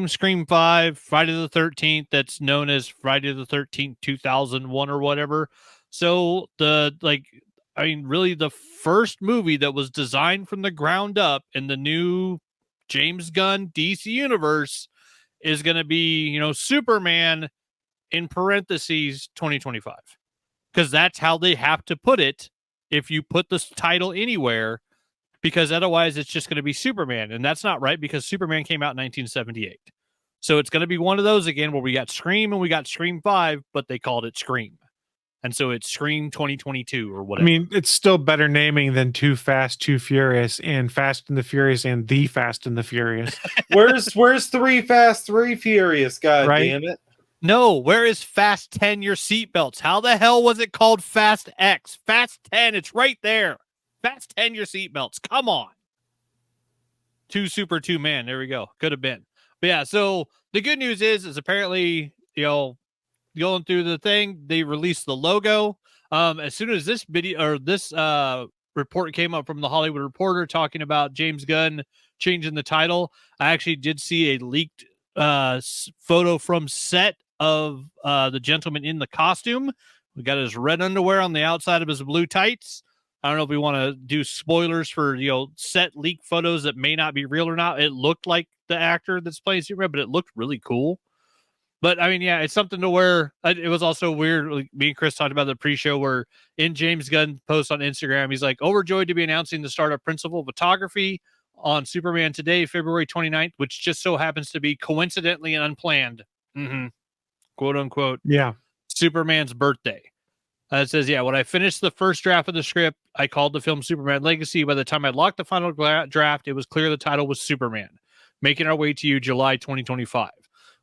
Scream 5, Friday the 13th, that's known as Friday the 13th, 2001 or whatever. So really the first movie that was designed from the ground up in the new James Gunn DC universe is going to be, Superman in parentheses 2025, because that's how they have to put it if you put this title anywhere, because otherwise it's just going to be Superman, and that's not right because Superman came out in 1978. So it's going to be one of those again where we got Scream and we got Scream 5, but they called it Scream. And so it's Scream 2022 or whatever. I mean, it's still better naming than Too Fast, Too Furious, and Fast and the Furious, and The Fast and the Furious. Where's 3 Fast, 3 Furious? God damn it. No, where is Fast 10 your seatbelts? How the hell was it called Fast X? Fast 10, it's right there. Fast 10 your seatbelts. Come on. 2 Super 2 Man. There we go. Could have been. But yeah, so the good news is apparently, going through the thing, they released the logo. As soon as this video or this report came up from the Hollywood Reporter talking about James Gunn changing the title, I actually did see a leaked photo from set of the gentleman in the costume. We got his red underwear on the outside of his blue tights. I don't know if we want to do spoilers for set leak photos that may not be real or not. It looked like the actor that's playing Superman, but it looked really cool. But I mean, yeah, it's something to where it was also weird. Like, me and Chris talked about the pre-show where in James Gunn post on Instagram, he's like, overjoyed to be announcing the start of principal photography on Superman today, February 29th, which just so happens to be coincidentally and unplanned, quote unquote, Superman's birthday. It says, when I finished the first draft of the script, I called the film Superman Legacy. By the time I locked the final draft, it was clear the title was Superman. Making our way to you July 2025.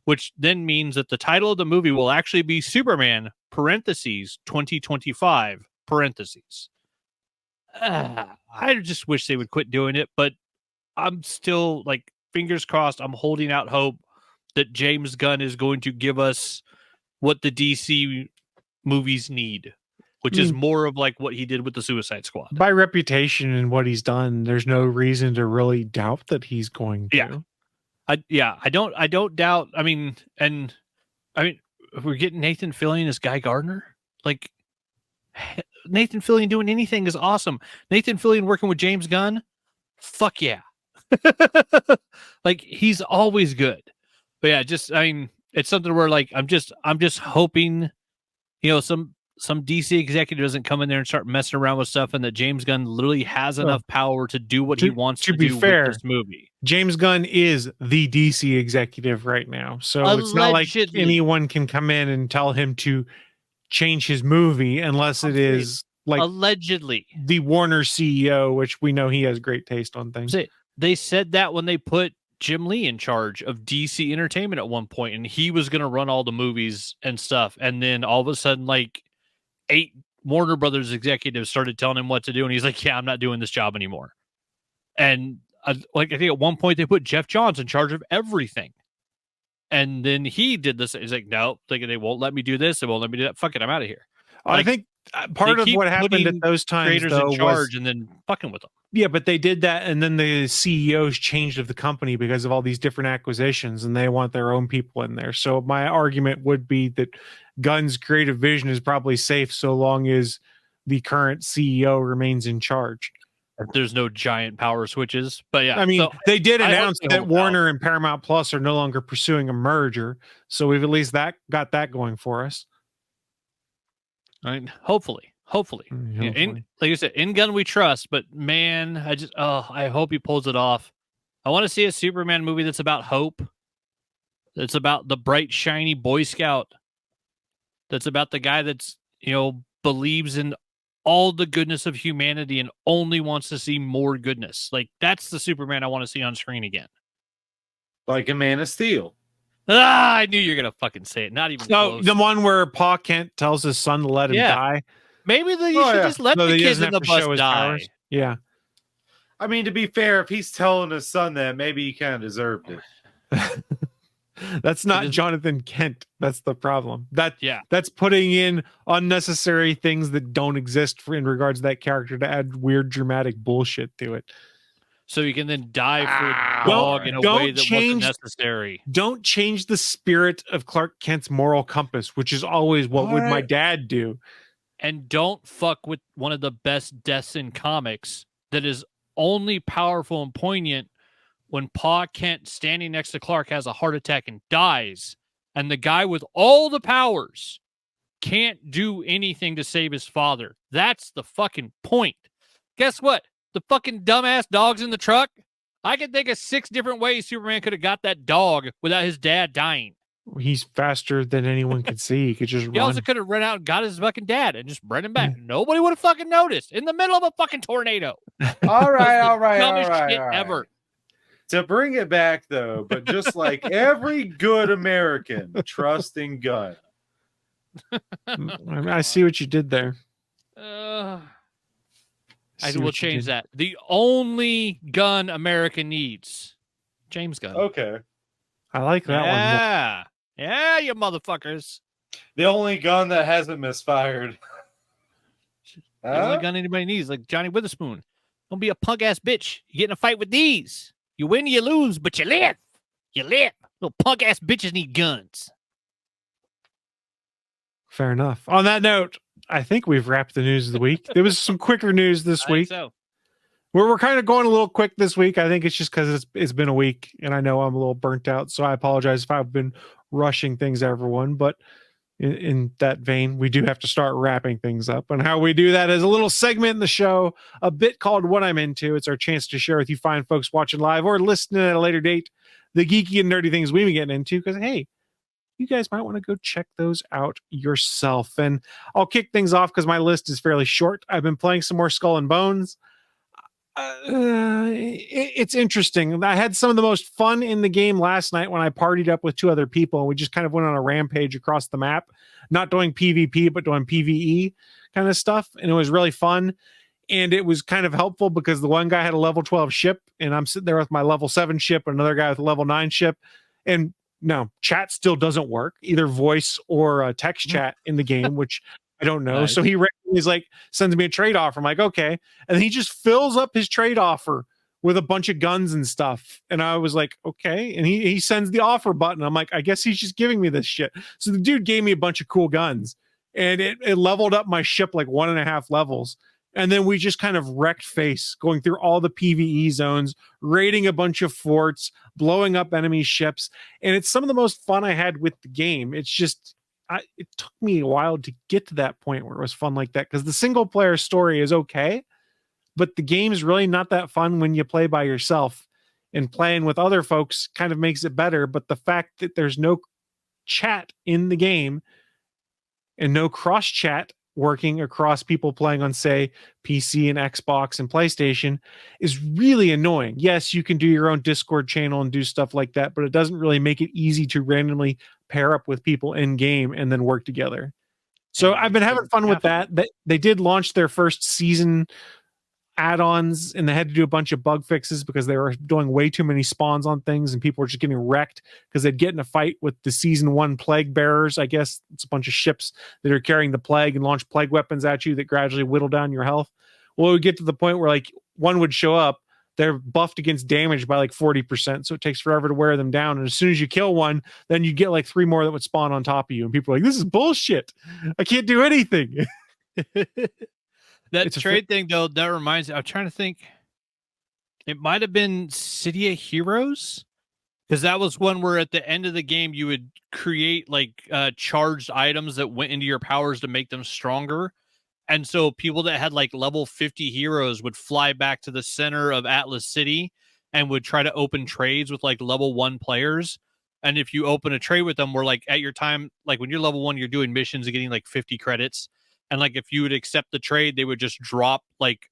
Which then means that the title of the movie will actually be Superman, parentheses, 2025, parentheses. I just wish they would quit doing it, but I'm still, fingers crossed, I'm holding out hope that James Gunn is going to give us what the DC movies need, which is more of what he did with the Suicide Squad. By reputation and what he's done, there's no reason to really doubt that he's going to. I don't doubt. I mean, if we're getting Nathan Fillion as Guy Gardner, Nathan Fillion doing anything is awesome. Nathan Fillion working with James Gunn, fuck yeah. He's always good. But yeah, it's something where I'm just hoping, some DC executive doesn't come in there and start messing around with stuff, and that James Gunn literally has enough power to do what he wants to do with this movie. James Gunn is the DC executive right now. So it's not like anyone can come in and tell him to change his movie unless it is allegedly the Warner CEO, which we know he has great taste on things. They said that when they put Jim Lee in charge of DC Entertainment at one point, and he was going to run all the movies and stuff. And then all of a sudden, like 8 Warner Brothers executives started telling him what to do, and he's like, "Yeah, I'm not doing this job anymore." And I think at one point they put Jeff Johns in charge of everything, and then he did this. He's like, "No, they won't let me do this. They won't let me do that. Fuck it, I'm out of here." I think part of what happened at those times, creators though, in charge was and then fucking with them. Yeah, but they did that, and then the CEOs changed of the company because of all these different acquisitions, and they want their own people in there. So my argument would be that Gunn's creative vision is probably safe so long as the current CEO remains in charge. There's no giant power switches, but yeah, I mean, so they did announce honestly that hope Warner and Paramount Plus are no longer pursuing a merger, so we've at least got that going for us. I mean, hopefully. Yeah, like I said, in Gunn we trust, but man, I hope he pulls it off. I want to see a Superman movie that's about hope. That's about the bright, shiny Boy Scout. That's about the guy that's, believes in all the goodness of humanity and only wants to see more goodness. Like, that's the Superman I want to see on screen again. Like a Man of Steel. I knew you were going to fucking say it. Not even close. The one where Pa Kent tells his son to let him die. Maybe you should just let the kids in the bus die. Powers. Yeah. I mean, to be fair, if he's telling his son that, maybe he kind of deserved it. That's not Jonathan Kent. That's the problem. That's putting in unnecessary things that don't exist in regards to that character to add weird dramatic bullshit to it. So you can then die for a dog in a way that wasn't necessary. Don't change the spirit of Clark Kent's moral compass, which is always what would my dad do. And don't fuck with one of the best deaths in comics that is only powerful and poignant when Pa Kent standing next to Clark has a heart attack and dies, and the guy with all the powers can't do anything to save his father. That's the fucking point. Guess what? The fucking dumbass dog's in the truck. I can think of 6 different ways Superman could have got that dog without his dad dying. He's faster than anyone could see. He could just run. He also could have run out and got his fucking dad and just brought him back. Nobody would have fucking noticed in the middle of a fucking tornado. All right. Dumbest shit ever. To bring it back, though, but just like every good American, trusting Gunn. I see what you did there. I will change that. The only gun America needs, James Gunn. Okay. I like that one. Yeah, you motherfuckers. The only gun that hasn't misfired. The only gun anybody needs, like Johnny Witherspoon. Don't be a punk ass bitch. You get in a fight with these. You win, you lose, but you live. You live. Little punk ass bitches need guns. Fair enough. On that note, I think we've wrapped the news of the week. There was some quicker news this week. So. We're kind of going a little quick this week. I think it's just because it's been a week, and I know I'm a little burnt out, so I apologize if I've been rushing things, everyone. But in that vein, we do have to start wrapping things up. And how we do that is a little segment in the show, a bit called What I'm Into. It's our chance to share with you fine folks watching live or listening at a later date the geeky and nerdy things we've been getting into, because, hey, you guys might want to go check those out yourself. And I'll kick things off because my list is fairly short. I've been playing some more Skull and Bones. It's interesting. I had some of the most fun in the game last night when I partied up with 2 other people, and we just kind of went on a rampage across the map, not doing PvP, but doing PvE kind of stuff. And it was really fun. And it was kind of helpful because the one guy had a level 12 ship, and I'm sitting there with my level 7 ship, and another guy with a level 9 ship. And no, chat still doesn't work, either voice or text chat in the game, which I don't know. Nice. So he's like, sends me a trade offer. I'm like, okay. And then he just fills up his trade offer with a bunch of guns and stuff. And I was like, okay. And he sends the offer button. I'm like, I guess he's just giving me this shit. So the dude gave me a bunch of cool guns, and it leveled up my ship like 1.5 levels. And then we just kind of wrecked face, going through all the PvE zones, raiding a bunch of forts, blowing up enemy ships. And it's some of the most fun I had with the game. It's just, it took me a while to get to that point where it was fun like that, because the single player story is okay, but the game is really not that fun when you play by yourself, and playing with other folks kind of makes it better. But the fact that there's no chat in the game and no cross chat working across people playing on, say, PC and Xbox and PlayStation is really annoying. Yes, you can do your own Discord channel and do stuff like that, but it doesn't really make it easy to randomly pair up with people in game and then work together. So I've been having fun with that. They did launch their first season add-ons, and they had to do a bunch of bug fixes because they were doing way too many spawns on things, and people were just getting wrecked because they'd get in a fight with the season 1 plague bearers. I guess it's a bunch of ships that are carrying the plague and launch plague weapons at you that gradually whittle down your health. Well, it would get to the point where like one would show up, they're buffed against damage by like 40%, so it takes forever to wear them down, and as soon as you kill one, then you get like 3 more that would spawn on top of you, and people are like, this is bullshit, I can't do anything. That trade thing, though, that reminds me. I'm trying to think. It might have been City of Heroes, because that was one where at the end of the game you would create like charged items that went into your powers to make them stronger. And so people that had like level 50 heroes would fly back to the center of Atlas City and would try to open trades with like level 1 players. And if you open a trade with them, we're like at your time, like when you're level 1, you're doing missions and getting like 50 credits. And like if you would accept the trade, they would just drop like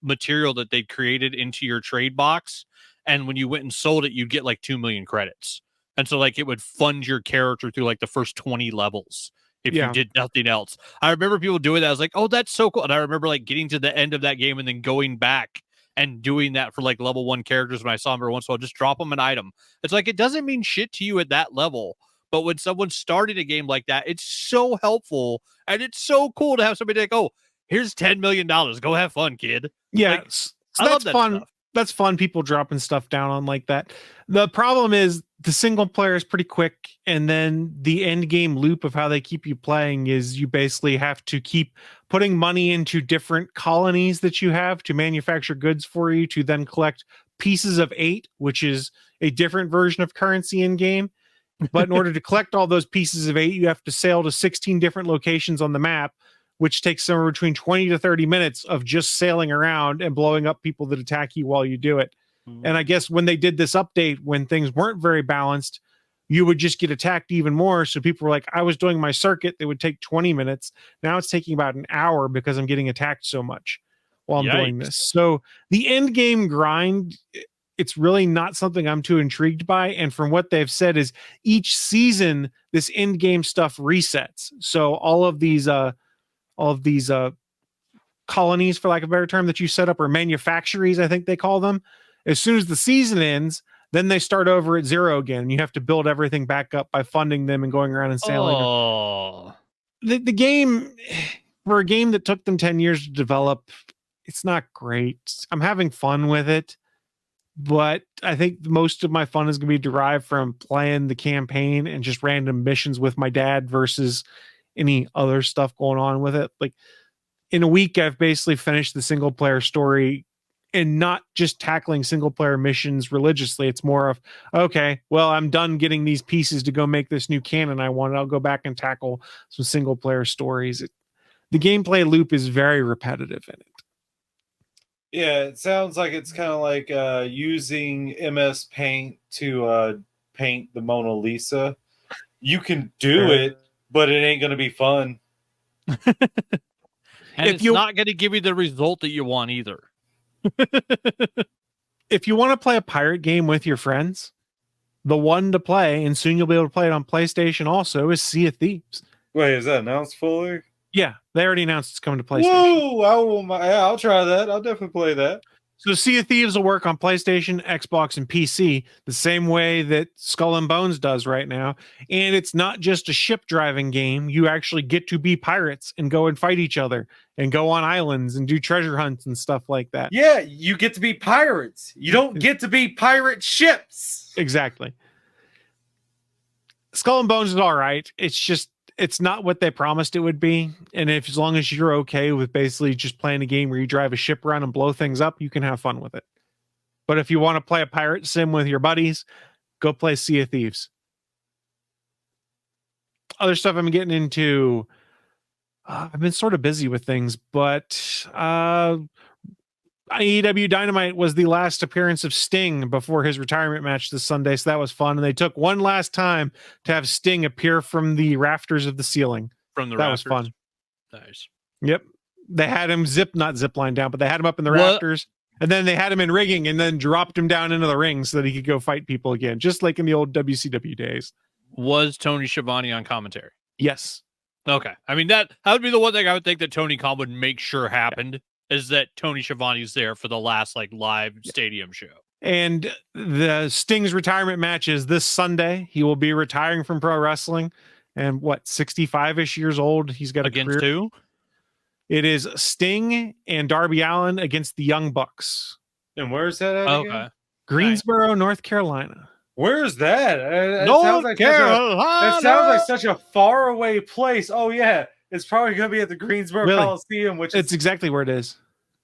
material that they'd created into your trade box. And when you went and sold it, you'd get like 2 million credits. And so like it would fund your character through like the first 20 levels if you did nothing else. I remember people doing that. I was like, oh, that's so cool. And I remember like getting to the end of that game and then going back and doing that for like level 1 characters when I saw them every once in a while. Just drop them an item. It's like it doesn't mean shit to you at that level. But when someone's starting a game like that, it's so helpful, and it's so cool to have somebody like, oh, here's $10 million. Go have fun, kid. Yeah, like, so I love that's that fun. stuff. That's fun, people dropping stuff down on like that. The problem is the single player is pretty quick, and then the end game loop of how they keep you playing is you basically have to keep putting money into different colonies that you have to manufacture goods for you to then collect pieces of 8, which is a different version of currency in game. But in order to collect all those pieces of 8, you have to sail to 16 different locations on the map, which takes somewhere between 20 to 30 minutes of just sailing around and blowing up people that attack you while you do it. And I guess when they did this update, when things weren't very balanced, you would just get attacked even more. So people were like, I was doing my circuit that would take 20 minutes. Now it's taking about an hour because I'm getting attacked so much while I'm doing this. So the end game grind, it's really not something I'm too intrigued by. And from what they've said is each season, this end game stuff resets. So all of these colonies, for lack of a better term, that you set up, or manufactories, I think they call them. As soon as the season ends, then they start over at 0 again. You have to build everything back up by funding them and going around and sailing. Oh. The game, for a game that took them 10 years to develop, it's not great. I'm having fun with it, but I think most of my fun is going to be derived from playing the campaign and just random missions with my dad versus any other stuff going on with it. Like in a week, I've basically finished the single player story, and not just tackling single player missions religiously. It's more of, okay, well, I'm done getting these pieces to go make this new cannon I wanted. I'll go back and tackle some single player stories. The gameplay loop is very repetitive in it. Yeah, it sounds like it's kind of like using MS Paint to paint the Mona Lisa. You can do it, but it ain't going to be fun. And it's not going to give you the result that you want either. If you want to play a pirate game with your friends, the one to play, and soon you'll be able to play it on PlayStation also, is Sea of Thieves. Wait, is that announced fully? Yeah, they already announced it's coming to PlayStation. Whoa! I'll try that. I'll definitely play that. So Sea of Thieves will work on PlayStation, Xbox, and PC the same way that Skull and Bones does right now. And it's not just a ship driving game. You actually get to be pirates and go and fight each other and go on islands and do treasure hunts and stuff like that. Yeah, you get to be pirates. You don't get to be pirate ships. Exactly. Skull and Bones is all right. It's not what they promised it would be. And as long as you're okay with basically just playing a game where you drive a ship around and blow things up, you can have fun with it. But if you want to play a pirate sim with your buddies, go play Sea of Thieves. Other stuff I'm getting into, I've been sort of busy with things, but AEW Dynamite was the last appearance of Sting before his retirement match this Sunday, so that was fun. And they took one last time to have Sting appear from the rafters of the ceiling. From the that rafters. was fun. Nice. Yep. They had him not zip line down, but they had him up in the What? rafters. And then they had him in rigging and then dropped him down into the ring so that he could go fight people again, just like in the old WCW days. Was Tony Schiavone on commentary? Yes. Okay. I mean, that would be the one thing I would think that Tony Khan would make sure happened is that Tony Schiavone's there for the last like live stadium show. And the Sting's retirement match is this Sunday. He will be retiring from pro wrestling. And 65-ish years old. He's got Against a career. who? It is Sting and Darby Allin against the Young Bucks. And where's that at Okay. again? Greensboro, North Carolina. Where's that? It North sounds like Carolina. it sounds like such a faraway place. Oh yeah, it's probably going to be at the Greensboro Really? Coliseum, which It's is exactly where it is.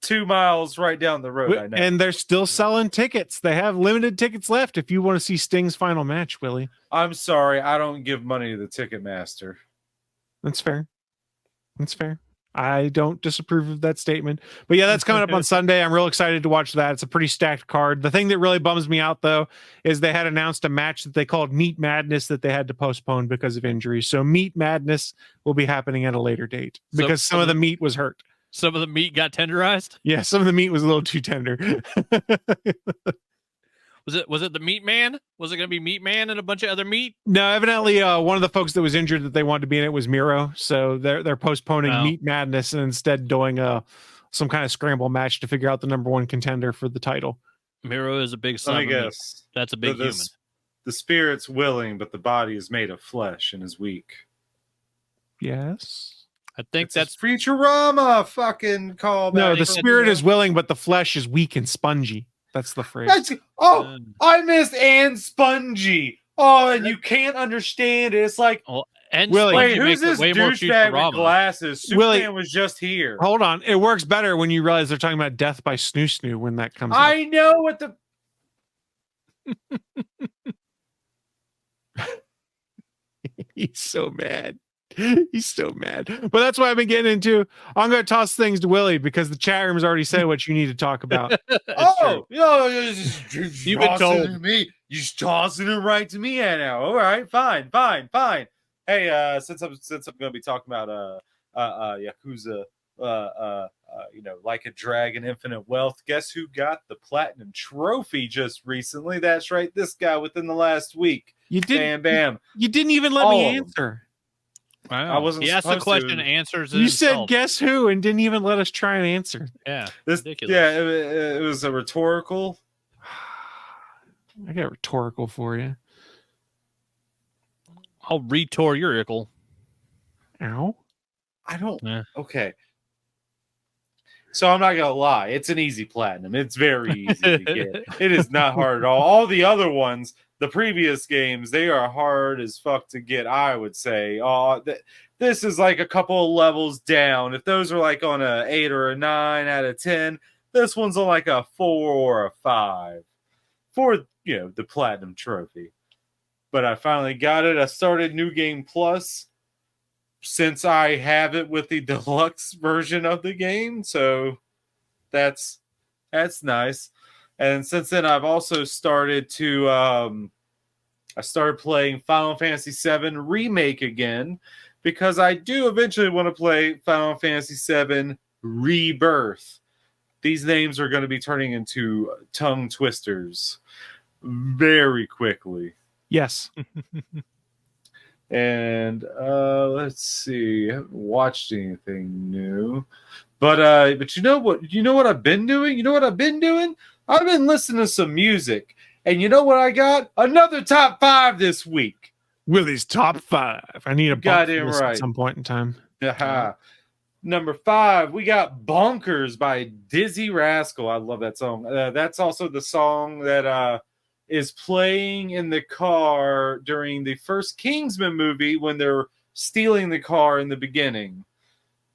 2 miles right down the road. I know. And they're still selling tickets. They have limited tickets left if you want to see Sting's final match, Willie. I'm sorry, I don't give money to the Ticketmaster. That's fair. That's fair. I don't disapprove of that statement. But yeah, that's coming up on Sunday. I'm real excited to watch that. It's a pretty stacked card. The thing that really bums me out, though, is they had announced a match that they called Meat Madness that they had to postpone because of injuries. So Meat Madness will be happening at a later date because some of the meat was hurt. Some of the meat got tenderized? Yeah, some of the meat was a little too tender. Was it the Meat Man? Was it going to be Meat Man and a bunch of other meat? No, evidently one of the folks that was injured that they wanted to be in it was Miro. So they're postponing Meat Madness and instead doing some kind of scramble match to figure out the number one contender for the title. Miro is a big son. I guess that's a big human. The spirit's willing, but the body is made of flesh and is weak. Yes. I think that's Futurama fucking call. No, the spirit is willing, but the flesh is weak and spongy. That's the phrase. I missed and spongy. Oh, and you can't understand it. It's like, Willie, wait, who's this douchebag with glasses? Superman Willie, was just here. Hold on. It works better when you realize they're talking about death by snoo snoo when that comes I know what the... He's so mad. He's so mad. But that's what I've been getting into. I'm going to toss things to Willie because the chat room's already said what you need to talk about. You've been told. Me. You're tossing it right to me now. All right, fine. Hey, since I'm going to be talking about Yakuza, Like a Dragon, Infinite Wealth, guess who got the platinum trophy just recently? That's right, this guy within the last week. You didn't. Bam. You didn't even let me answer. Wow. I wasn't. He asked the question, answers. You said guess who, and didn't even let us try and answer. Yeah, ridiculous. Yeah, it was a rhetorical. I got rhetorical for you. I'll retort your ickle. Ow. I don't. Yeah. Okay. So I'm not gonna lie. It's an easy platinum. It's very easy to get. It is not hard at all. All the other ones, the previous games, they are hard as fuck to get. I would say. This is like a couple of levels down. If those are like on a 8 or a 9 out of 10, this one's on like a 4 or a 5 for the platinum trophy. But I finally got it. I started New Game Plus since I have it with the deluxe version of the game, so that's nice. And since then, I've also started to I started playing Final Fantasy VII Remake again because I do eventually want to play Final Fantasy VII Rebirth. These names are going to be turning into tongue twisters very quickly. Yes. And let's see, I haven't watched anything new, but you know what I've been doing? I've been listening to some music, and you know what I got? Another top 5 this week. Willie's top 5. I need a bump for this at some point in time. Number 5, we got "Bonkers" by Dizzy Rascal. I love that song. That's also the song that is playing in the car during the first Kingsman movie when they're stealing the car in the beginning.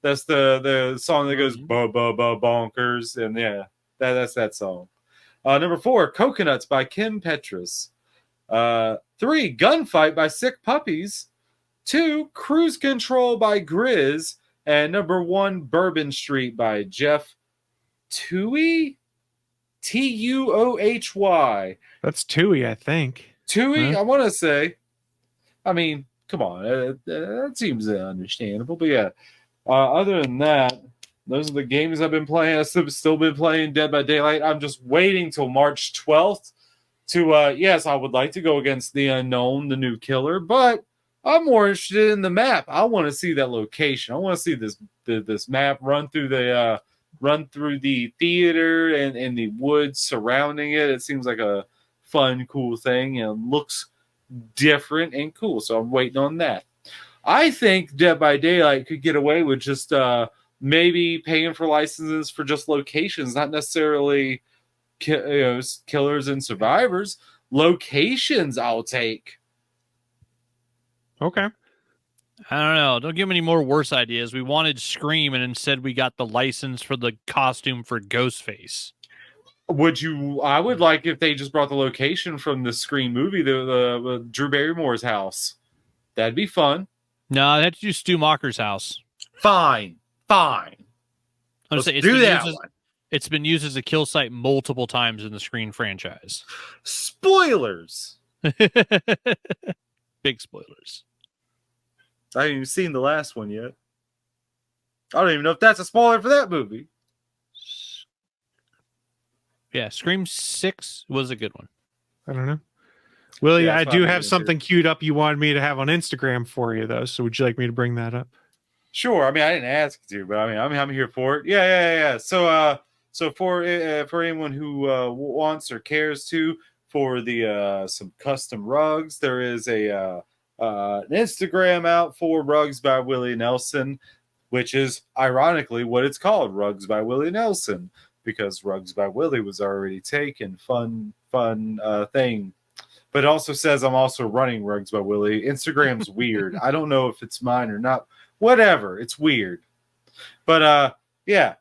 That's the song that goes bonkers, and yeah, that's that song. Number 4, "Coconuts" by Kim Petras. 3, "Gunfight" by Sick Puppies. 2, "Cruise Control" by Grizz. And number 1, "Bourbon Street" by Jeff Tuohy. Tuohy. That's Tui, I think. Tui, huh? I want to say. I mean, come on, that seems understandable. But yeah, Other than that, those are the games I've been playing. I've still been playing Dead by Daylight. I'm just waiting till March 12th to, yes, I would like to go against the unknown, the new killer, but I'm more interested in the map. I want to see that location. I want to see this map run through the theater and the woods surrounding it. It seems like a fun, cool thing, and looks different and cool. So I'm waiting on that. I think Dead by Daylight could get away with just maybe paying for licenses for just locations, not necessarily killers and survivors. Locations I'll take. Okay. I don't know. Don't give me any more worse ideas. We wanted Scream, and instead we got the license for the costume for Ghostface. I would like if they just brought the location from the Scream movie, the Drew Barrymore's house. That'd be fun. No, I had to do Stu Macher's house. Fine. Let's do that one. It's been used as a kill site multiple times in the Scream franchise. Spoilers. Big spoilers. I haven't even seen the last one yet. I don't even know if that's a spoiler for that movie. Yeah, Scream 6 was a good one. I don't know. Willie, Yeah, I that's do what I'm have something queued up you wanted me to have on Instagram for you, though. So would you like me to bring that up? Sure. I mean, I didn't ask you to, but I mean, I'm here for it. Yeah. So for anyone who wants or cares to, for the some custom rugs, there is an Instagram out for Rugs by Willie Nelson, which is ironically what it's called, Rugs by Willie Nelson, because Rugs by Willie was already taken. Fun thing. But it also says I'm also running Rugs by Willie. Instagram's weird. I don't know if it's mine or not. Whatever. It's weird. But yeah.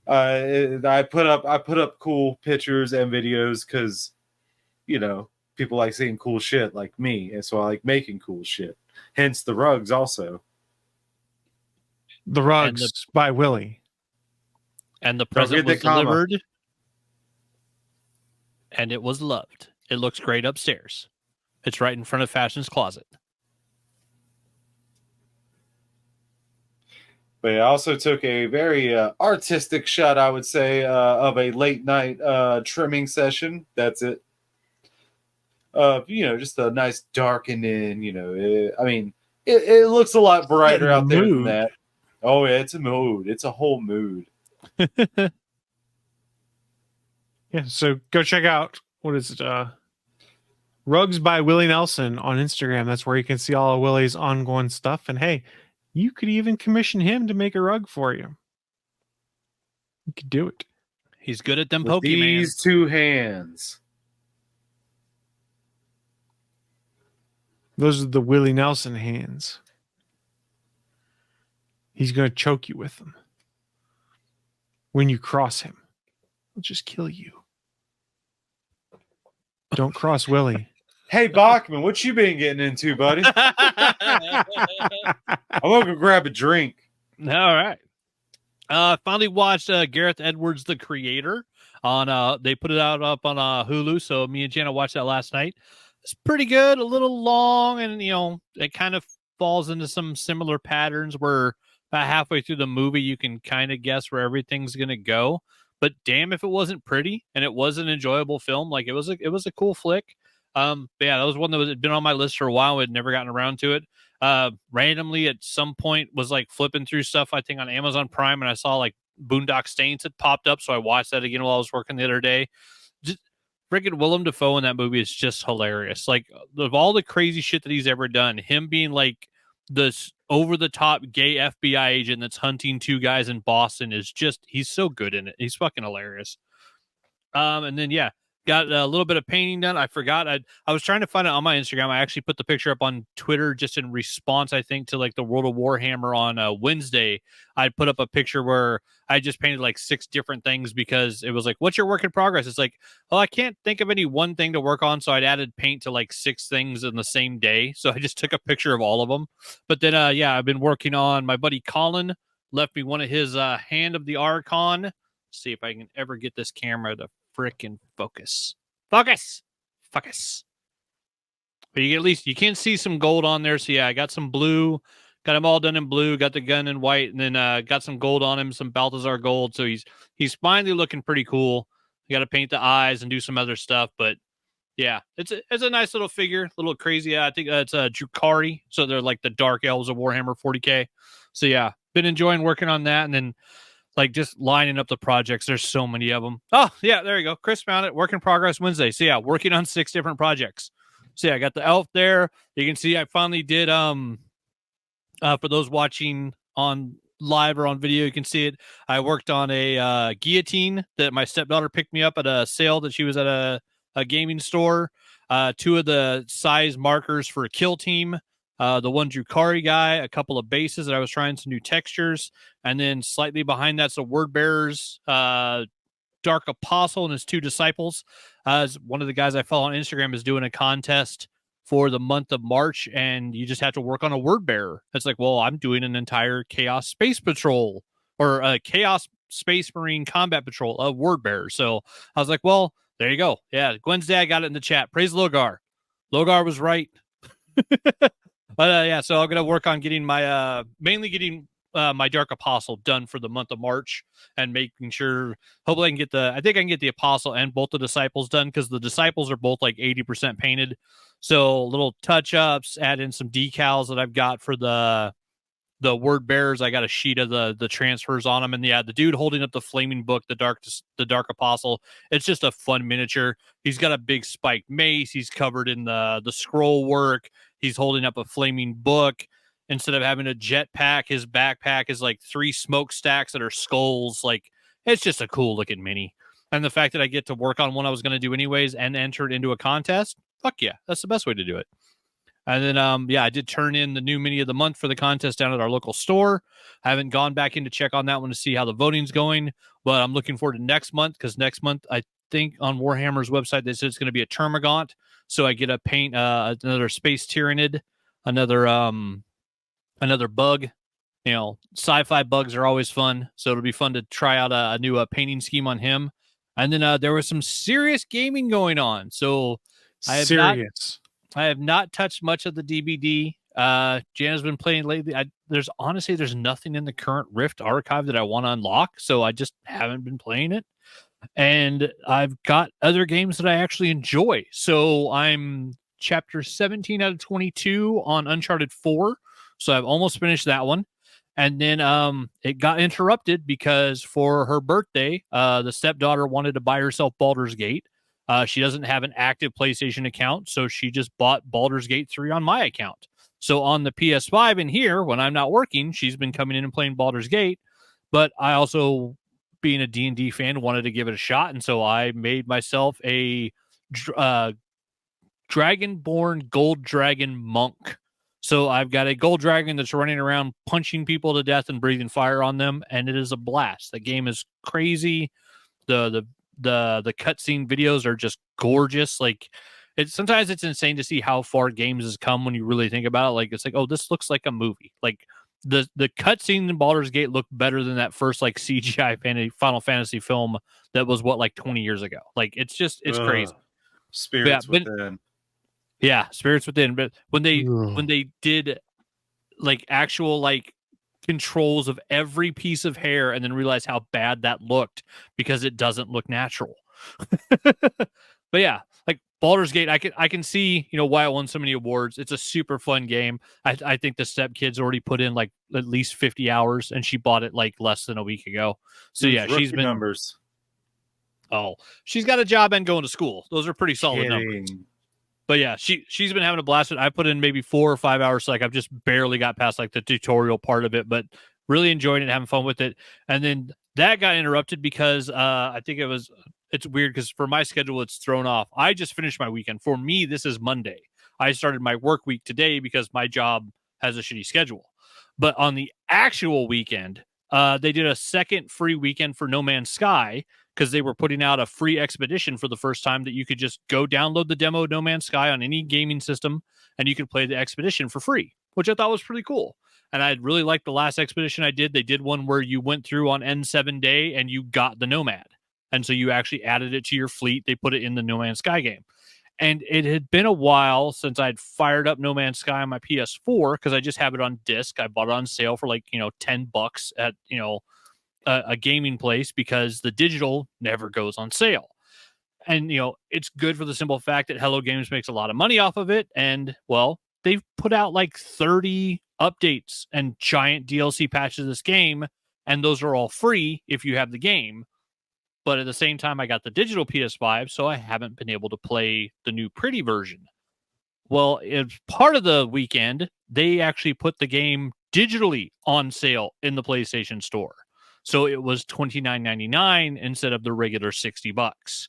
I put up cool pictures and videos because, people like seeing cool shit like me. And so I like making cool shit. Hence the rugs also. The Rugs by Willie. And the present was delivered. And it was loved. It looks great upstairs. It's right in front of Fashion's closet. But I also took a very artistic shot, I would say, of a late night trimming session. That's it. Just a nice darkening, it looks a lot brighter out there than that. Oh, yeah, it's a mood. It's a whole mood. Yeah, so go check out, what is it? Rugs by Willie Nelson on Instagram. That's where you can see all of Willie's ongoing stuff. And hey, you could even commission him to make a rug for you. You could do it. He's good at them With Pokemon. these two hands. Those are the Willie Nelson hands. He's going to choke you with them. When you cross him, he'll just kill you. Don't cross Willie. Hey, Bachman, what you been getting into, buddy? I'm going to go grab a drink. All right. Finally watched Gareth Edwards, The Creator. They put it out up on Hulu, so me and Jana watched that last night. It's pretty good, a little long, and it kind of falls into some similar patterns where about halfway through the movie you can kind of guess where everything's gonna go. But damn if it wasn't pretty, and it was an enjoyable film. Like it was a cool flick. But yeah, that was one that had been on my list for a while. I'd never gotten around to it. Randomly at some point was like flipping through stuff, I think on Amazon Prime, and I saw like Boondock Saints had popped up, so I watched that again while I was working the other day. Just freaking Willem Dafoe in that movie is just hilarious. Like of all the crazy shit that he's ever done, him being like this over-the-top gay FBI agent that's hunting two guys in Boston is just, he's so good in it. He's fucking hilarious. And then, yeah, got a little bit of painting done. I forgot. I was trying to find it on my Instagram. I actually put the picture up on Twitter just in response, I think, to like the World of Warhammer on Wednesday. I put up a picture where I just painted like 6 different things because it was like, what's your work in progress? It's like, I can't think of any one thing to work on. So I'd added paint to like 6 things in the same day. So I just took a picture of all of them. But then, I've been working on, my buddy Colin left me one of his Hand of the Archon. Let's see if I can ever get this camera to frickin' focus. But you can see some gold on there. So yeah, I got some blue, got him all done in blue, got the gun in white, and then got some gold on him, some Balthazar gold. So he's finally looking pretty cool. You got to paint the eyes and do some other stuff, but yeah, it's a nice little figure, a little crazy. I think it's Drukhari, so they're like the dark elves of Warhammer 40K. So yeah, been enjoying working on that, and then like just lining up the projects. There's so many of them. Oh yeah, there you go. Chris found it. Work in progress Wednesday. So yeah, working on 6 different projects. So yeah, I got the elf there. You can see I finally did for those watching on live or on video, you can see it. I worked on a guillotine that my stepdaughter picked me up at a sale that she was at a gaming store. 2 of the size markers for a kill team. The one Drukhari guy, a couple of bases that I was trying some new textures, and then slightly behind that's a word bearers, Dark Apostle and his 2 disciples. One of the guys I follow on Instagram is doing a contest for the month of March, and you just have to work on a word bearer. It's like, well, I'm doing an entire Chaos Space Patrol or a Chaos Space Marine Combat Patrol of word bearers. So I was like, well, there you go. Yeah, Wednesday I got it in the chat. Praise Logar. Logar was right. But yeah, so I'm gonna work on getting my mainly getting my Dark Apostle done for the month of March, and making sure hopefully I can get the Apostle and both the disciples done, because the disciples are both like 80% painted. So little touch ups, add in some decals that I've got for the word bearers. I got a sheet of the transfers on them, and yeah, the dude holding up the flaming book, the dark apostle. It's just a fun miniature. He's got a big spiked mace. He's covered in the scroll work. He's holding up a flaming book. Instead of having a jetpack, his backpack is like 3 smokestacks that are skulls. Like, it's just a cool looking mini. And the fact that I get to work on one I was going to do anyways and enter it into a contest, fuck yeah, that's the best way to do it. And then, yeah, I did turn in the new mini of the month for the contest down at our local store. I haven't gone back in to check on that one to see how the voting's going, but I'm looking forward to next month, because next month, I think on Warhammer's website, they said it's going to be a Termagant. So I get to paint another Space Tyrannid, another bug. You know, sci-fi bugs are always fun. So it'll be fun to try out a new painting scheme on him. And then there was some serious gaming going on. So I have not touched much of the DBD. Jana's been playing lately. There's nothing in the current Rift archive that I want to unlock, so I just haven't been playing it. And I've got other games that I actually enjoy. So I'm chapter 17 out of 22 on Uncharted 4. So I've almost finished that one. And then it got interrupted because for her birthday, the stepdaughter wanted to buy herself Baldur's Gate. She doesn't have an active PlayStation account, so she just bought Baldur's Gate 3 on my account. So on the PS5 in here, when I'm not working, she's been coming in and playing Baldur's Gate. But I also, being a D&D fan, wanted to give it a shot, and so I made myself a Dragonborn Gold Dragon Monk. So I've got a gold dragon that's running around punching people to death and breathing fire on them, and it is a blast. The game is crazy. The cutscene videos are just gorgeous. Like, sometimes it's insane to see how far games has come when you really think about it. Like, it's like, oh, this looks like a movie. Like, the cutscene in Baldur's Gate looked better than that first like CGI Final Fantasy film that was like 20 years ago. Like, it's crazy. Spirits Within. Yeah, Spirits Within. But when they did like actual like controls of every piece of hair and then realized how bad that looked because it doesn't look natural. But yeah, like Baldur's Gate, I can see, you know, why it won so many awards. It's a super fun game. I think the stepkid's already put in like at least 50 hours, and she bought it like less than a week ago. So yeah, she's been numbers. Oh, she's got a job and going to school. Those are pretty solid numbers. But yeah, she's been having a blast with it. I put in maybe 4 or 5 hours. So like I've just barely got past like the tutorial part of it, but really enjoying it, having fun with it. And then that got interrupted because I think it's weird because for my schedule, it's thrown off. I just finished my weekend. For me, this is Monday. I started my work week today because my job has a shitty schedule. But on the actual weekend, they did a second free weekend for No Man's Sky, because they were putting out a free expedition for the first time that you could just go download the demo No Man's Sky on any gaming system, and you could play the expedition for free, which I thought was pretty cool. And I really liked the last expedition I did. They did one where you went through on N7 day and you got the Nomad. And so you actually added it to your fleet. They put it in the No Man's Sky game. And it had been a while since I'd fired up No Man's Sky on my PS4 because I just have it on disc. I bought it on sale for like, $10 at, a gaming place because the digital never goes on sale. And, it's good for the simple fact that Hello Games makes a lot of money off of it. And, well, they've put out like 30 updates and giant DLC patches of this game. And those are all free if you have the game. But at the same time, I got the digital PS5, so I haven't been able to play the new pretty version. Well, as part of the weekend, they actually put the game digitally on sale in the PlayStation Store. So it was $29.99 instead of the regular $60.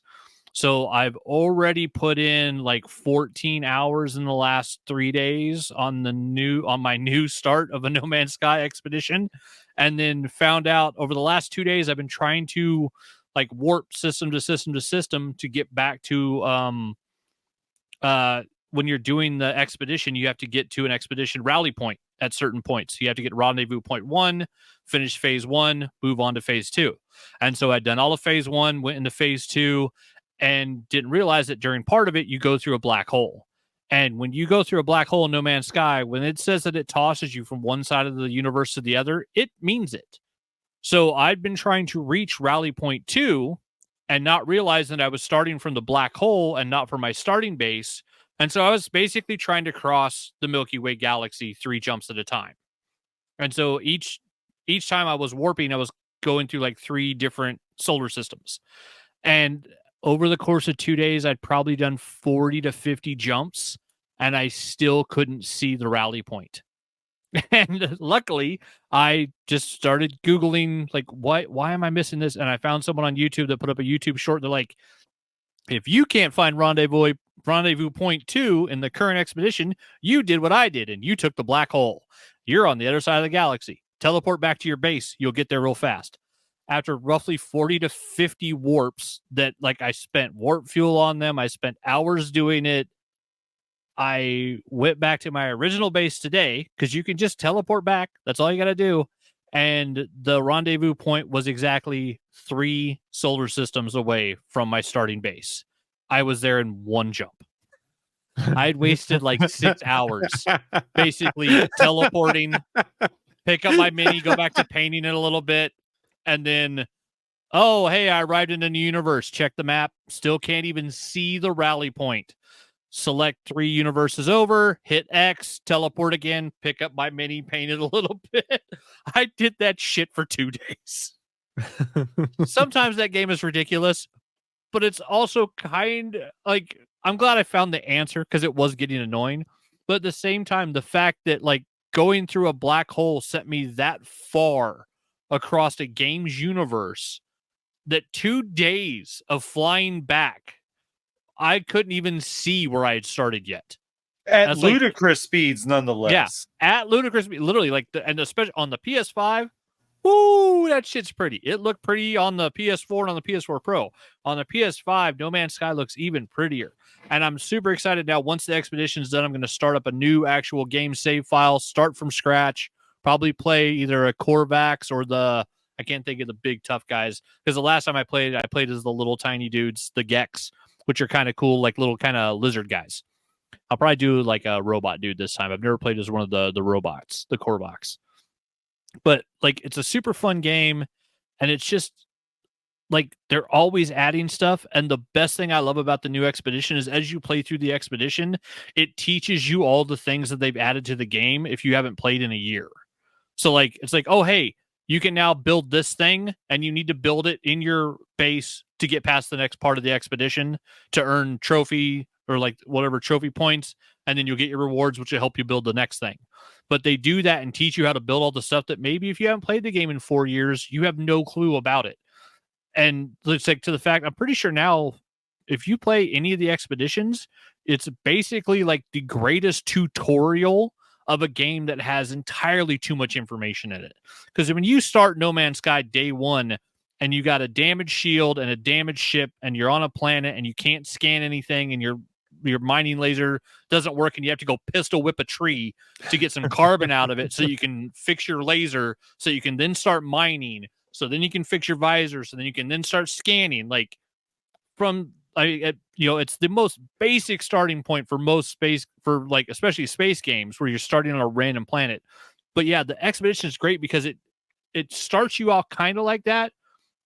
So I've already put in like 14 hours in the last 3 days on my new start of a No Man's Sky expedition, and then found out over the last 2 days I've been trying to like warp system to system to system to get back to when you're doing the expedition, you have to get to an expedition rally point at certain points. You have to get rendezvous point 1, finish phase 1, move on to phase 2. And so I'd done all of phase 1, went into phase 2, and didn't realize that during part of it, you go through a black hole. And when you go through a black hole in No Man's Sky, when it says that it tosses you from one side of the universe to the other, it means it. So I'd been trying to reach rally point 2 and not realizing that I was starting from the black hole and not from my starting base. And so I was basically trying to cross the Milky Way galaxy 3 jumps at a time. And so each time I was warping, I was going through like 3 different solar systems. And over the course of 2 days, I'd probably done 40 to 50 jumps, and I still couldn't see the rally point. And luckily, I just started Googling, like, why am I missing this? And I found someone on YouTube that put up a YouTube short. They're like, if you can't find rendezvous point 2 in the current expedition, you did what I did, and you took the black hole. You're on the other side of the galaxy. Teleport back to your base. You'll get there real fast. After roughly 40 to 50 warps that, like, I spent warp fuel on them, I spent hours doing it. I went back to my original base today because you can just teleport back. That's all you got to do. And the rendezvous point was exactly 3 solar systems away from my starting base. I was there in 1 jump. I'd wasted like 6 hours basically teleporting, pick up my mini, go back to painting it a little bit. And then, oh, hey, I arrived in a new universe. Check the map. Still can't even see the rally point. Select 3 universes over, hit X, teleport again, pick up my mini, paint it a little bit. I did that shit for 2 days. Sometimes that game is ridiculous, but it's also kind like, I'm glad I found the answer because it was getting annoying. But at the same time, the fact that like going through a black hole sent me that far across a game's universe that 2 days of flying back, I couldn't even see where I had started yet. At ludicrous speeds, nonetheless. Yeah, at ludicrous speed, literally, like, and especially on the PS5. Ooh, that shit's pretty. It looked pretty on the PS4 and on the PS4 Pro. On the PS5, No Man's Sky looks even prettier. And I'm super excited now. Once the expedition's done, I'm going to start up a new actual game save file, start from scratch, probably play either a Corvax or I can't think of the big tough guys. Because the last time I played as the little tiny dudes, the Gex, which are kind of cool, like little kind of lizard guys. I'll probably do like a robot dude this time. I've never played as one of the robots, the Corvax. But like, it's a super fun game, and it's just like they're always adding stuff. And the best thing I love about the new expedition is as you play through the expedition, it teaches you all the things that they've added to the game if you haven't played in a year. So like, it's like, oh, hey, you can now build this thing, and you need to build it in your base to get past the next part of the expedition to earn trophy or like whatever trophy points. And then you'll get your rewards, which will help you build the next thing. But they do that and teach you how to build all the stuff that maybe if you haven't played the game in 4 years, you have no clue about it. And it's like, to the fact, I'm pretty sure now, if you play any of the expeditions, it's basically like the greatest tutorial of a game that has entirely too much information in it. Because when you start No Man's Sky day 1 and you got a damaged shield and a damaged ship and you're on a planet and you can't scan anything and your mining laser doesn't work and you have to go pistol whip a tree to get some carbon out of it so you can fix your laser so you can then start mining, so then you can fix your visor, so then you can then start scanning. Like, from it's the most basic starting point for most space, for like especially space games where you're starting on a random planet. But yeah, the expedition is great because it starts you off kind of like that,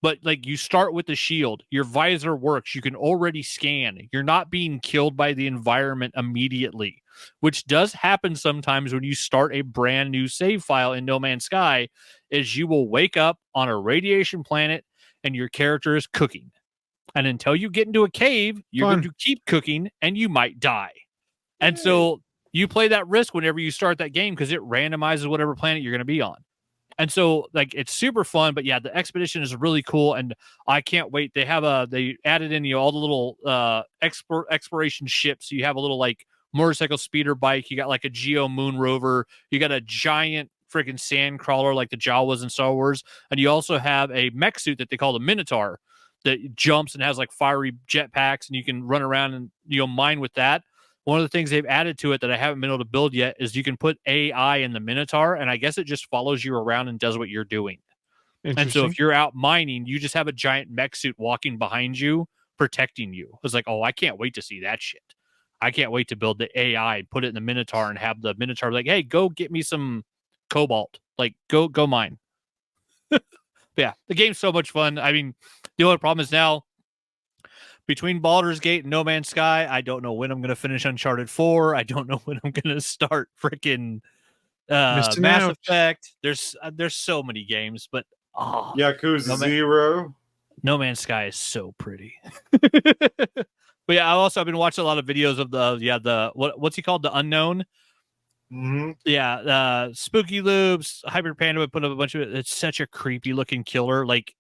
but like you start with the shield, your visor works, you can already scan, you're not being killed by the environment immediately, which does happen sometimes when you start a brand new save file in No Man's Sky. Is you will wake up on a radiation planet and your character is cooking, and until you get into a cave, you're going to keep cooking and you might die. And so you play that risk whenever you start that game because it randomizes whatever planet you're going to be on. And so like it's super fun. But yeah, the expedition is really cool, and I can't wait. They added in all the little exploration ships. So you have a little like motorcycle speeder bike, you got like a Geo Moon rover, you got a giant freaking sand crawler like the Jawas in Star Wars, and you also have a mech suit that they call the Minotaur that jumps and has like fiery jetpacks, and you can run around and mine with that. One of the things they've added to it that I haven't been able to build yet is you can put AI in the Minotaur, and I guess it just follows you around and does what you're doing. And so if you're out mining, you just have a giant mech suit walking behind you, protecting you. It's like, oh, I can't wait to see that shit. I can't wait to build the AI, put it in the Minotaur, and have the Minotaur like, hey, go get me some cobalt. Like, go mine. Yeah, the game's so much fun. I mean, the only problem is now, between Baldur's Gate and No Man's Sky, I don't know when I'm going to finish Uncharted 4. I don't know when I'm going to start freaking Mass Effect. There's so many games, but Yakuza 0. No Man's Sky is so pretty. But yeah, I've been watching a lot of videos of the what's he called? The Unknown. Mm-hmm. Yeah, Spooky Loops, Hyper Panda would put up a bunch of it. It's such a creepy looking killer. Like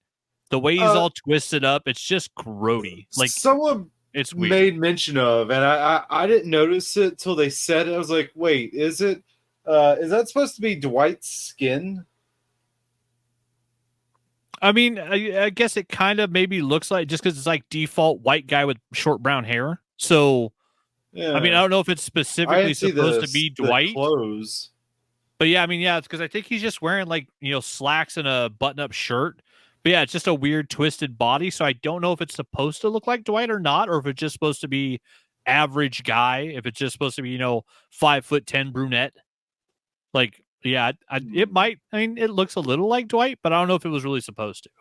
the way he's all twisted up, it's just grody. Like someone it's weird. Made mention of, and I didn't notice it till they said it. I was like, wait, is that supposed to be Dwight's skin? I mean, I guess it kind of maybe looks like, just because it's like default white guy with short brown hair. So, yeah. I mean, I don't know if it's specifically supposed to be Dwight. Clothes. But yeah, I mean, yeah, it's because I think he's just wearing like, slacks and a button-up shirt. But yeah, it's just a weird twisted body. So I don't know if it's supposed to look like Dwight or not, or if it's just supposed to be average guy. If it's just supposed to be, 5'10" brunette. Like, yeah, it might. I mean, it looks a little like Dwight, but I don't know if it was really supposed to.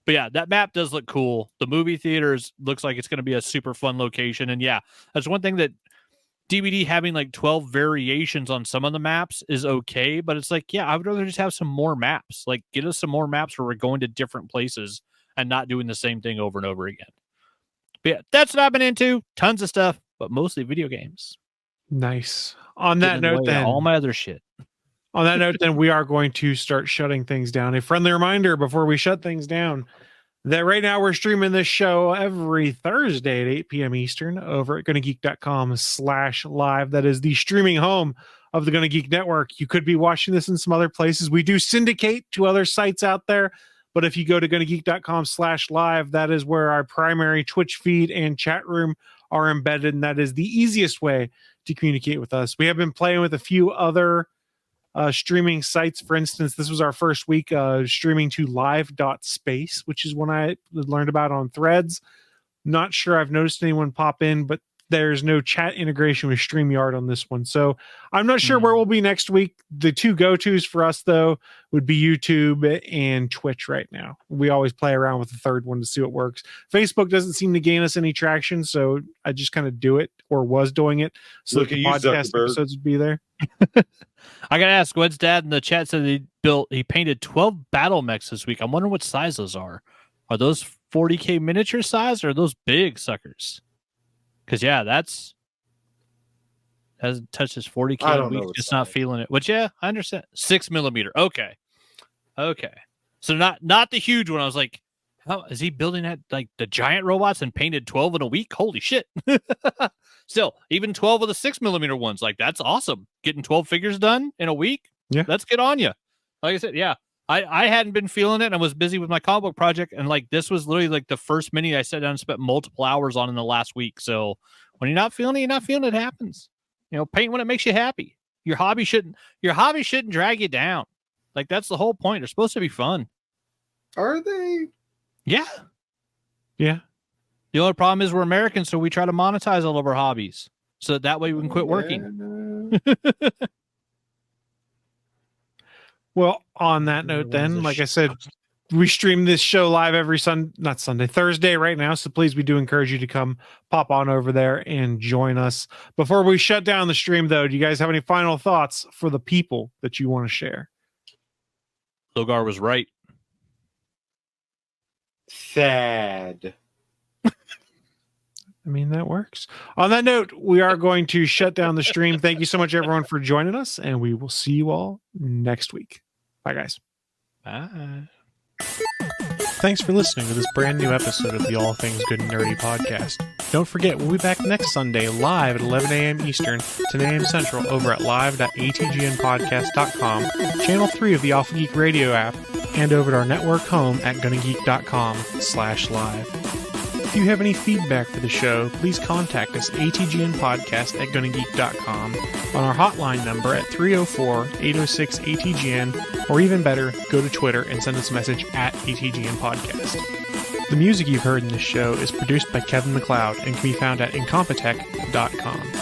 But yeah, that map does look cool. The movie theaters looks like it's going to be a super fun location. And yeah, that's one thing that DVD having like 12 variations on some of the maps is okay. But it's like, yeah, I would rather just have some more maps. Like, get us some more maps where we're going to different places and not doing the same thing over and over again. But yeah, that's what I've been into. Tons of stuff, but mostly video games. Nice. On that note, then all my other shit. On that note, then we are going to start shutting things down. A friendly reminder before we shut things down that right now we're streaming this show every Thursday at 8 p.m. Eastern over at GonnaGeek.com/live. That is the streaming home of the Gonna Geek Network. You could be watching this in some other places. We do syndicate to other sites out there, but if you go to GonnaGeek.com/live, that is where our primary Twitch feed and chat room are embedded, and that is the easiest way to communicate with us. We have been playing with a few other streaming sites. For instance, this was our first week streaming to live.space, which is one I learned about on Threads. Not sure I've noticed anyone pop in, but there's no chat integration with StreamYard on this one. So I'm not sure where we'll be next week. The two go-tos for us, though, would be YouTube and Twitch right now. We always play around with the third one to see what works. Facebook doesn't seem to gain us any traction, so I just kind of do it, or was doing it, so that the podcast episodes would be there. I gotta ask, Wed's dad in the chat said he painted 12 battle mechs this week. I'm wondering what size those are. Are those 40K miniature size, or are those big suckers? Because yeah, hasn't touched his 40K in a week, just not feeling it. Which yeah, I understand. 6mm. Okay. So not the huge one. I was like, how is he building that, like the giant robots, and painted 12 in a week? Holy shit. Still, even 12 of the 6mm ones, like that's awesome. Getting 12 figures done in a week. Yeah. Let's get on you. Like I said, yeah. I hadn't been feeling it, and I was busy with my comic book project, and like this was literally like the first mini I sat down and spent multiple hours on in the last week. So when you're not feeling it, it happens. Paint when it makes you happy. Your hobby shouldn't drag you down. Like that's the whole point. They're supposed to be fun. Are they? Yeah. Yeah. The only problem is we're Americans, so we try to monetize all of our hobbies, so that way we can quit working. Well, on that note, then, like I said, we stream this show live every Thursday right now. So please, we do encourage you to come pop on over there and join us. Before we shut down the stream, though, do you guys have any final thoughts for the people that you want to share? Logar was right. Sad. I mean, that works. On that note, we are going to shut down the stream. Thank you so much, everyone, for joining us, and we will see you all next week. Bye, guys. Bye. Thanks for listening to this brand new episode of the All Things Good and Nerdy podcast. Don't forget, we'll be back next Sunday live at 11 a.m. Eastern, 10 a.m. Central over at live.atgnpodcast.com, channel 3 of the Alpha Geek Radio app, and over at our network home at gonnageek.com/live. If you have any feedback for the show, please contact us atgnpodcast@gonnageek.com, on our hotline number at 304-806-ATGN, or even better, go to Twitter and send us a message at ATGN Podcast. The music you've heard in this show is produced by Kevin MacLeod and can be found at incompetech.com.